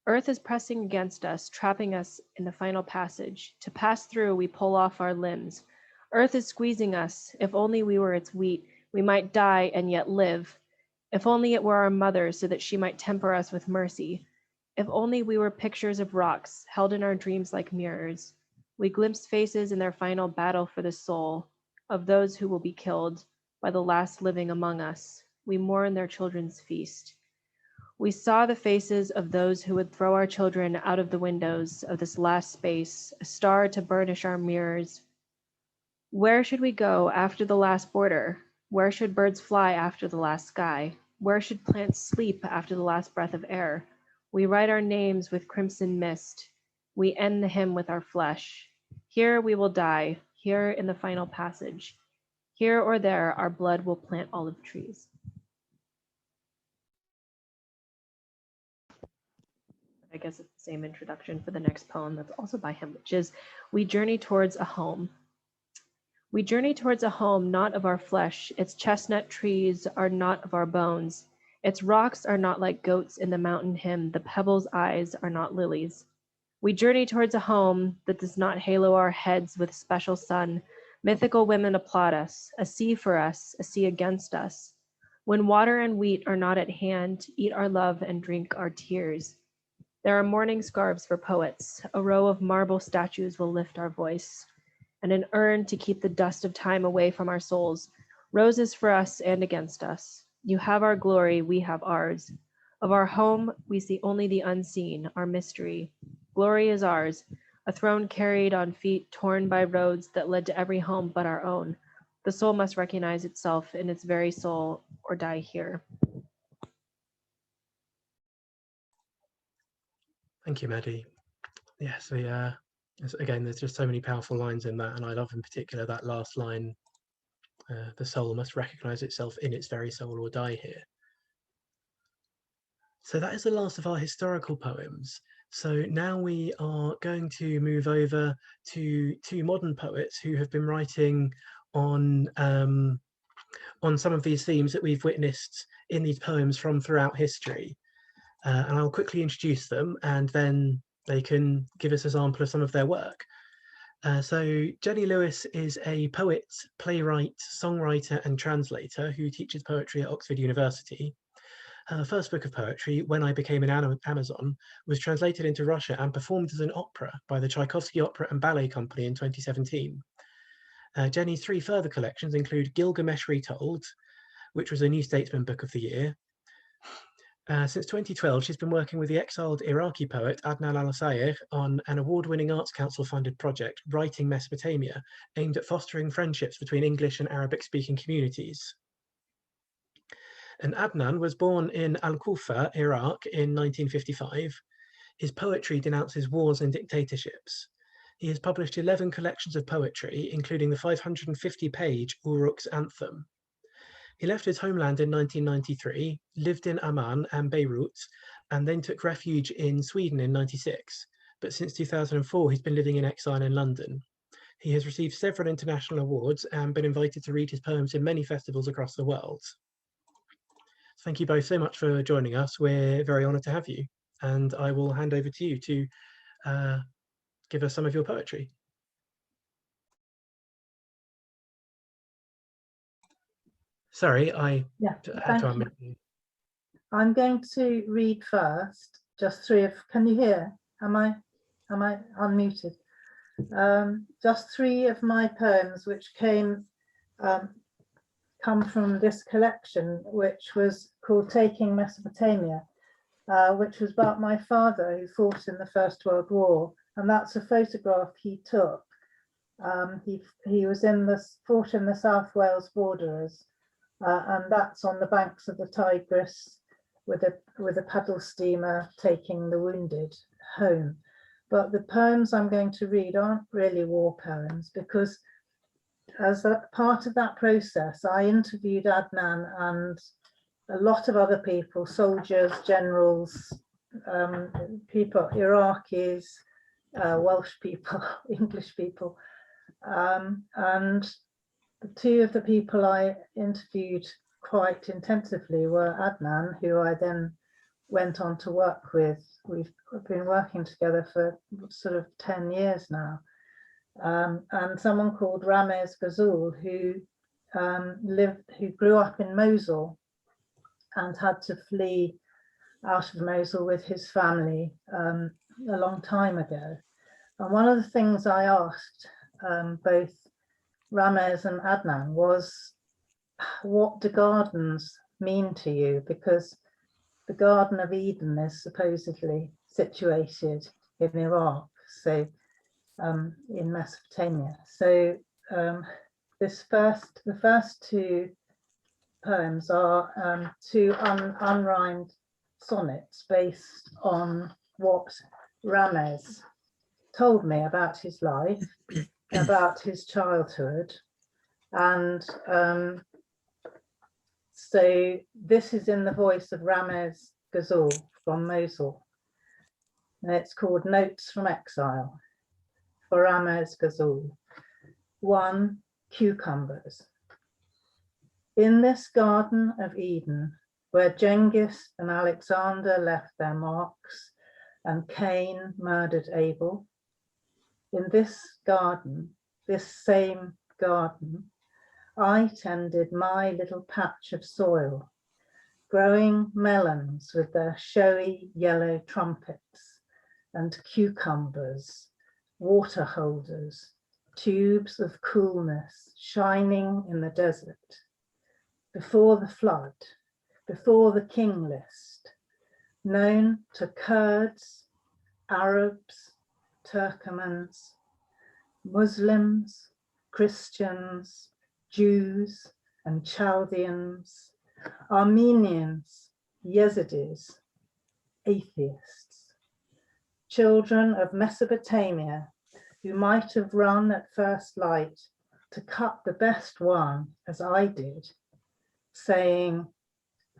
Earth is pressing against us, trapping us in the final passage. To pass through, we pull off our limbs. Earth is squeezing us. If only we were its wheat, we might die and yet live. If only it were our mother so that she might temper us with mercy. If only we were pictures of rocks held in our dreams like mirrors. We glimpse faces in their final battle for the soul of those who will be killed by the last living among us. We mourn their children's feast. We saw the faces of those who would throw our children out of the windows of this last space, a star to burnish our mirrors. Where should we go after the last border? Where should birds fly after the last sky? Where should plants sleep after the last breath of air? We write our names with crimson mist. We end the hymn with our flesh. Here we will die, here in the final passage. Here or there, our blood will plant olive trees. I guess it's the same introduction for the next poem that's also by him, which is We Journey Towards a Home. We journey towards a home not of our flesh, its chestnut trees are not of our bones, its rocks are not like goats in the mountain hymn, the pebbles' eyes are not lilies. We journey towards a home that does not halo our heads with special sun. Mythical women applaud us, a sea for us, a sea against us. When water and wheat are not at hand, eat our love and drink our tears. There are mourning scarves for poets, a row of marble statues will lift our voice, and an urn to keep the dust of time away from our souls, roses for us and against us. You have our glory, we have ours. Of our home, we see only the unseen, our mystery. Glory is ours, a throne carried on feet torn by roads that led to every home but our own. The soul must recognize itself in its very soul or die here. Thank you, Maddie. Yes, again, there's just so many powerful lines in that, and I love in particular that last line, the soul must recognize itself in its very soul or die here. So that is the last of our historical poems. So now we are going to move over to two modern poets who have been writing on some of these themes that we've witnessed in these poems from throughout history. And I'll quickly introduce them, and then they can give us a sample of some of their work. So Jenny Lewis is a poet, playwright, songwriter, and translator who teaches poetry at Oxford University. Her first book of poetry, When I Became an Amazon, was translated into Russia and performed as an opera by the Tchaikovsky Opera and Ballet Company in 2017. Jenny's three further collections include Gilgamesh Retold, which was a New Statesman Book of the Year. Since 2012, she's been working with the exiled Iraqi poet Adnan al-Sayegh on an award-winning Arts Council-funded project, Writing Mesopotamia, aimed at fostering friendships between English and Arabic-speaking communities. And Adnan was born in Al-Kufa, Iraq in 1955. His poetry denounces wars and dictatorships. He has published 11 collections of poetry, including the 550-page Uruk's Anthem. He left his homeland in 1993, lived in Amman and Beirut, and then took refuge in Sweden in 96. But since 2004, he's been living in exile in London. He has received several international awards and been invited to read his poems in many festivals across the world. Thank you both so much for joining us. We're very honoured to have you. And I will hand over to you to give us some of your poetry. Sorry, I had to unmute you. I'm going to read first, just three of, can you hear? Am I unmuted? Just three of my poems which come from this collection, which was called Taking Mesopotamia, which was about my father who fought in the First World War, and that's a photograph he took. He was fought in the South Wales borderers, and that's on the banks of the Tigris with a paddle steamer taking the wounded home. But the poems I'm going to read aren't really war poems, because as a part of that process, I interviewed Adnan and a lot of other people, soldiers, generals, people, Iraqis, Welsh people, English people. And the two of the people I interviewed quite intensively were Adnan, who I then went on to work with. We've been working together for sort of 10 years now. And someone called Ramez Ghazul, who grew up in Mosul and had to flee out of Mosul with his family a long time ago. And one of the things I asked both Ramez and Adnan was, what do gardens mean to you? Because the Garden of Eden is supposedly situated in Iraq, so in Mesopotamia. So the first two poems are two unrhymed sonnets based on what Ramez told me about his life, about his childhood. And so this is in the voice of Ramez Ghazul from Mosul. and it's called Notes from Exile for Ramez Ghazal. 1. Cucumbers. In this Garden of Eden, where Genghis and Alexander left their marks and Cain murdered Abel, in this garden, this same garden, I tended my little patch of soil, growing melons with their showy yellow trumpets, and cucumbers, water holders, tubes of coolness shining in the desert. Before the flood, before the king list, known to Kurds, Arabs, Turkomans, Muslims, Christians, Jews and Chaldeans, Armenians, Yazidis, atheists, children of Mesopotamia who might have run at first light to cut the best one as I did, saying,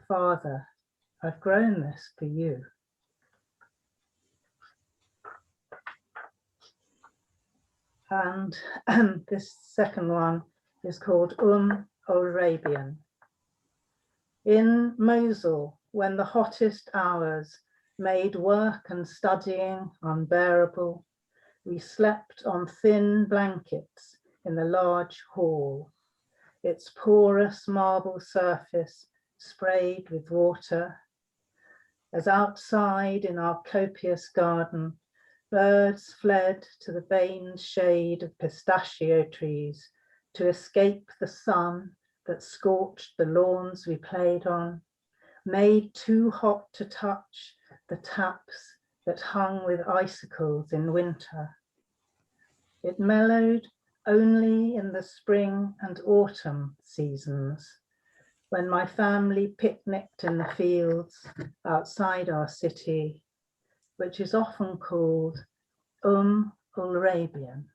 Father, I've grown this for you. And this second one is called Arabian. In Mosul, when the hottest hours made work and studying unbearable, we slept on thin blankets in the large hall, its porous marble surface sprayed with water, as outside in our copious garden, birds fled to the veined shade of pistachio trees to escape the sun that scorched the lawns we played on, made too hot to touch the taps that hung with icicles in winter. It mellowed only in the spring and autumn seasons, when my family picnicked in the fields outside our city, which is often called Arabian,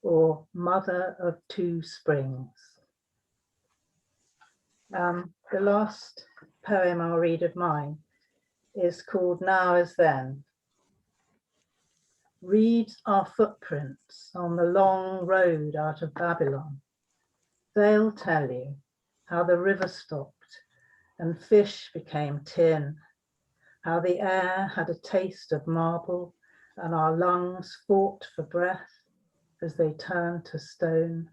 or Mother of Two Springs. The last poem I'll read of mine is called Now as Then. Read our footprints on the long road out of Babylon. They'll tell you how the river stopped and fish became tin, how the air had a taste of marble and our lungs fought for breath as they turned to stone,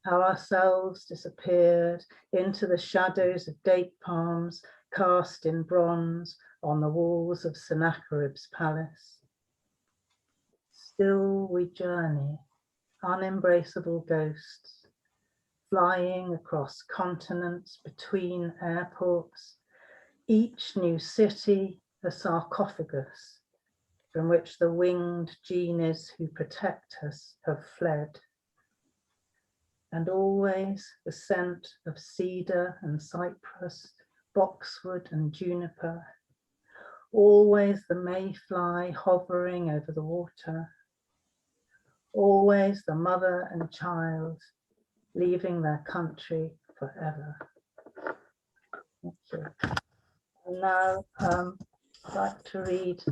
how ourselves disappeared into the shadows of date palms cast in bronze on the walls of Sennacherib's palace. Still we journey, unembraceable ghosts, flying across continents between airports, each new city a sarcophagus from which the winged genies who protect us have fled. And always the scent of cedar and cypress, boxwood and juniper, always the mayfly hovering over the water, always the mother and child leaving their country forever. Thank you. And now I'd like to read,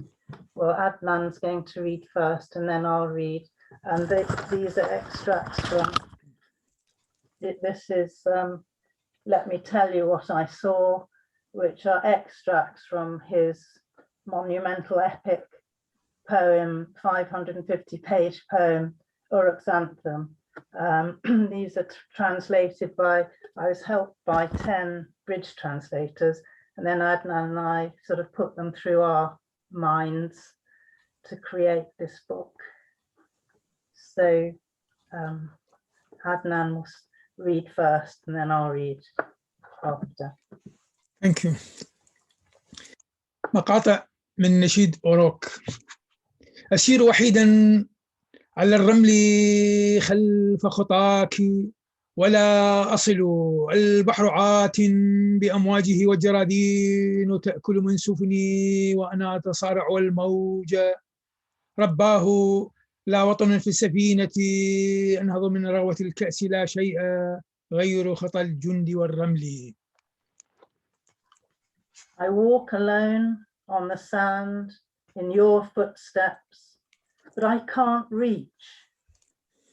well, Adnan's going to read first and then I'll read. And these are extracts from, this is Let Me Tell You What I Saw, which are extracts from his monumental epic poem, 550-page poem, Uruxanthum. These are translated by, I was helped by 10 bridge translators, and then Adnan and I sort of put them through our minds to create this book. So Adnan will read first and then I'll read after. Thank you. مقاطع من نشيد أوروك. أسير وحيدا على الرمل خلف خطاك ولا أصل البحر عات بأمواجه والجرادين تأكل من سفني وأنا أتصارع والموج رباه لا وطن في السفينة أنهض من رغوة الكأس لا شيء غير خطى الجند والرمل. I walk alone on the sand in your footsteps, but I can't reach.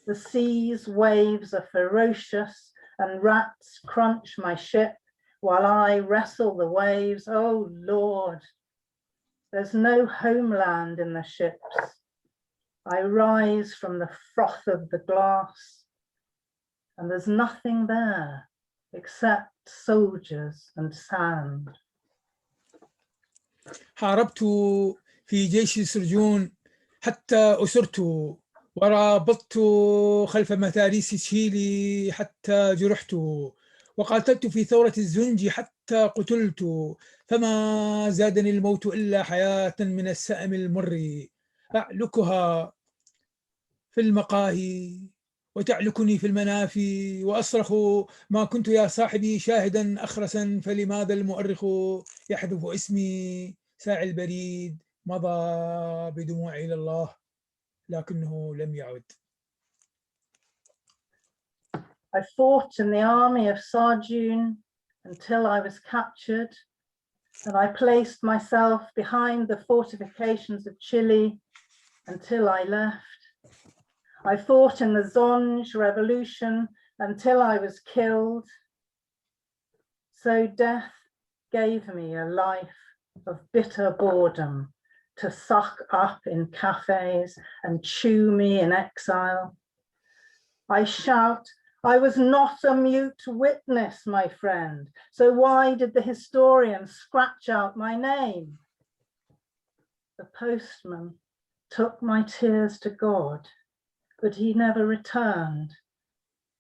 The sea's waves are ferocious and rats crunch my ship while I wrestle the waves. Oh Lord, there's no homeland in the ships. I rise from the froth of the glass and there's nothing there except soldiers and sand. حاربت في جيش السرجون حتى أسرت ورابطت خلف متاريس تشيلي حتى جرحت وقاتلت في ثورة الزنج حتى قتلت فما زادني الموت إلا حياة من السأم المر أعلكها في المقاهي وتعلكني في المنافي وأصرخ ما كنت يا صاحبي شاهدا أخرسا فلماذا المؤرخ يحذف اسمي ساعي البريد مضى بدموعي إلى الله لكنه لم يعد. I fought in the army of Sarjun until I was captured, and I placed myself behind the fortifications of Chile until I left. I fought in the Zonj revolution until I was killed. So death gave me a life of bitter boredom to suck up in cafes and chew me in exile. I shout, I was not a mute witness, my friend. So why did the historian scratch out my name? The postman took my tears to God, but he never returned.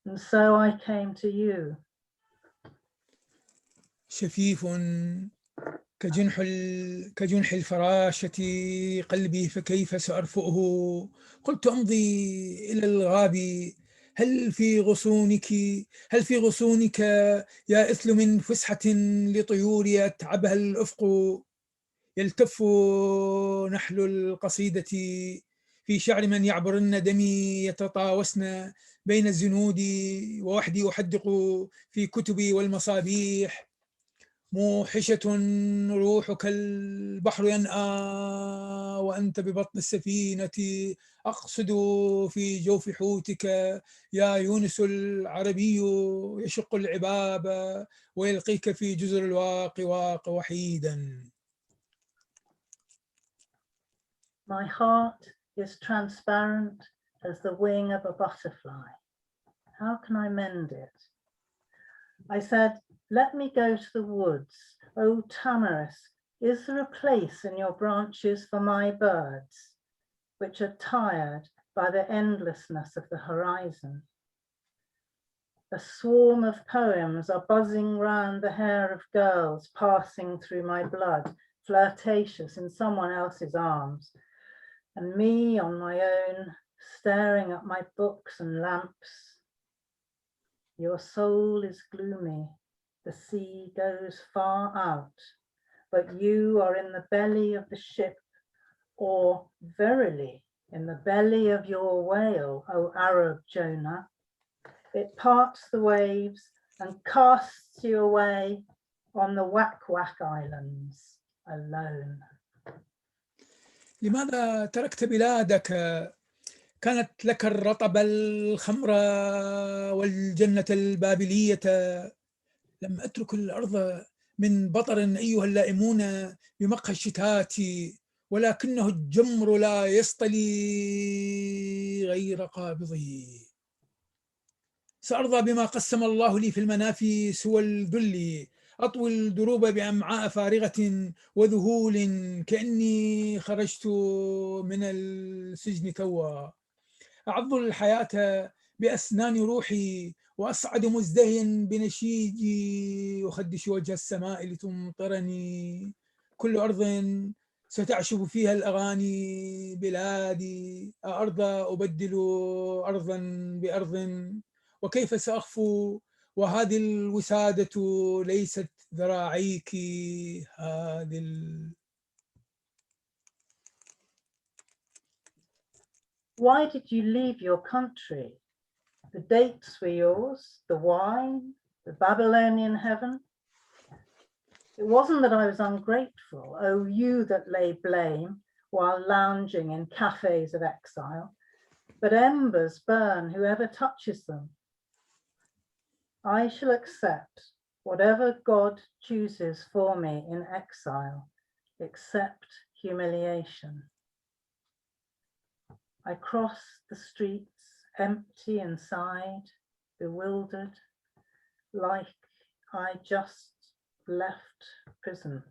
And so I came to you. شفيف كجنح الفراشة قلبي فكيف سأرفؤه قلت أمضي إلى الغاب هل في غصونك يا إثل من فسحة لطيور يتعبها الأفق يلتف نحل القصيدة في شعر من يعبرن دمي يتطاوسن بين الزنود ووحدي أحدق في كتبي والمصابيح موحشة روحك البحر ينأى وأنت ببطن السفينة أقصد في جوف حوتك يا يونس العربي يشق العباب ويلقيك في جزر الواق وحيدا. My heart is transparent as the wing of a butterfly. How can I mend it? I said, let me go to the woods. Oh, Tamarisk, is there a place in your branches for my birds, which are tired by the endlessness of the horizon? A swarm of poems are buzzing round the hair of girls passing through my blood, flirtatious in someone else's arms, and me on my own, staring at my books and lamps. Your soul is gloomy, the sea goes far out, but you are in the belly of the ship, or verily in the belly of your whale, O Arab Jonah. It parts the waves and casts you away on the Wak-Wak Islands alone. لماذا تركت بلادك؟ كانت لك الرطب الخمر والجنة البابلية. لم أترك الأرض من بطر أيها اللائمون بمقهى الشتات، ولكنه الجمر لا يصطلي غير قابضه. سأرضى بما قسم الله لي في المنافي سوى الذل، أطوي الدروب بأمعاء فارغة وذهول كأني خرجت من السجن توا. أعض الحياة بأسنان روحي وأصعد مزدهيا بنشيجي أخدش وجه السماء لتمطرني. كل أرض ستعشب فيها الأغاني بلادي، أرض أبدل أرضا بأرض، وكيف سأخفو وهذه الوسادة ليست ذراعيك Why did you leave your country? The dates were yours, the wine, the Babylonian heaven. It wasn't that I was ungrateful. Oh, you that lay blame while lounging in cafes of exile, but embers burn whoever touches them. I shall accept whatever God chooses for me in exile, except humiliation. I cross the streets empty inside, bewildered, like I just left prison.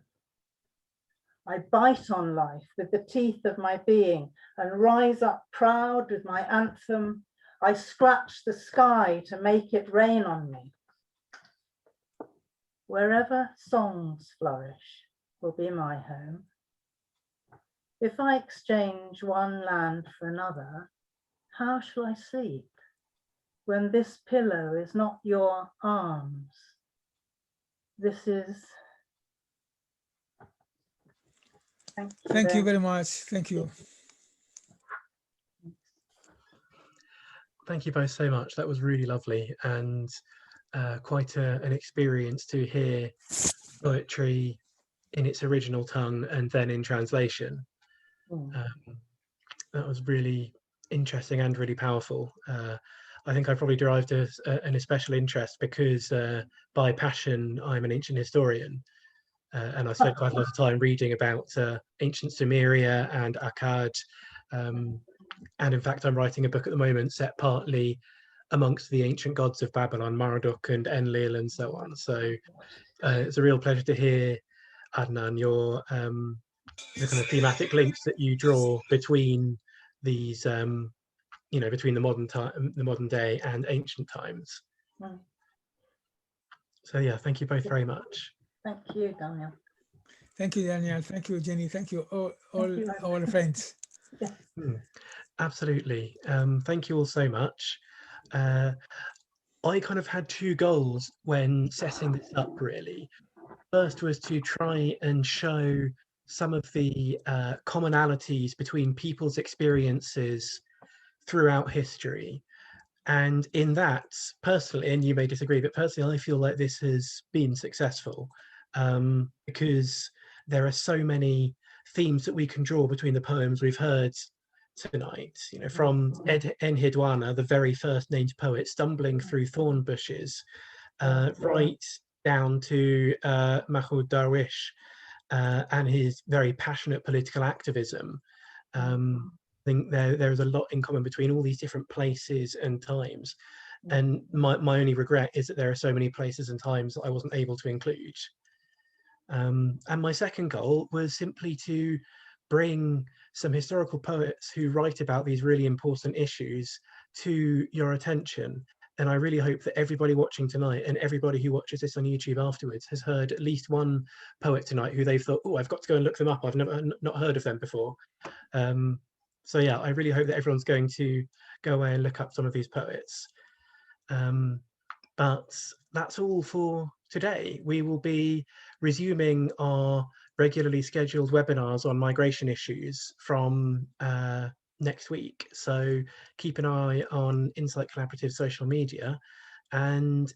I bite on life with the teeth of my being and rise up proud with my anthem. I scratch the sky to make it rain on me. Wherever songs flourish will be my home. If I exchange one land for another, how shall I sleep when this pillow is not your arms? This is... Thank you very much. Thank you. Thank you both so much. That was really lovely, and quite an experience to hear poetry in its original tongue and then in translation. That was really interesting and really powerful. I think I probably derived an especial interest because by passion I'm an ancient historian, and I spent quite a lot of time reading about ancient Sumeria and Akkad, and in fact I'm writing a book at the moment set partly amongst the ancient gods of Babylon, Marduk and Enlil and so on. So it's a real pleasure to hear, Adnan, your the kind of thematic links that you draw between these, you know, between the modern day and ancient times. So yeah, thank you both very much. Thank you, Daniel. Thank you, Daniel. Thank you, Jenny. Thank you, all friends. Yes. Absolutely. Thank you all so much. I kind of had two goals when setting this up, really. First was to try and show some of the commonalities between people's experiences throughout history. And in that, personally, and you may disagree, but personally, I feel like this has been successful because there are so many themes that we can draw between the poems we've heard tonight. You know, from Enheduanna, the very first named poet, stumbling through thorn bushes, right down to Mahmoud Darwish and his very passionate political activism. I think there is a lot in common between all these different places and times. And my only regret is that there are so many places and times that I wasn't able to include. And my second goal was simply to bring some historical poets who write about these really important issues to your attention. And I really hope that everybody watching tonight and everybody who watches this on YouTube afterwards has heard at least one poet tonight who they've thought, oh, I've got to go and look them up. I've not heard of them before. So yeah, I really hope that everyone's going to go away and look up some of these poets. But that's all for today. We will be resuming our regularly scheduled webinars on migration issues from next week. So keep an eye on Insight Collaborative social media. And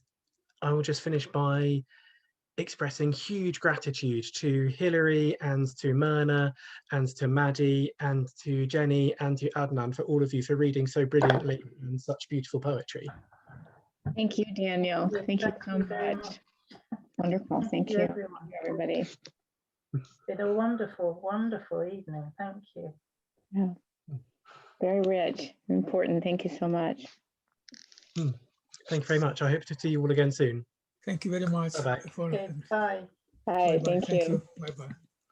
I will just finish by expressing huge gratitude to Hilary and to Myrna and to Maddie and to Jenny and to Adnan, for all of you for reading so brilliantly and such beautiful poetry. Thank you, Daniel. Thank you so much. Wonderful. Thank you, everybody. It's been a wonderful, wonderful evening. Thank you. Yeah. Very rich, important. Thank you so much. Thank you very much. I hope to see you all again soon. Thank you very much. Bye-bye. Okay, bye. Bye. Thank you. Bye-bye.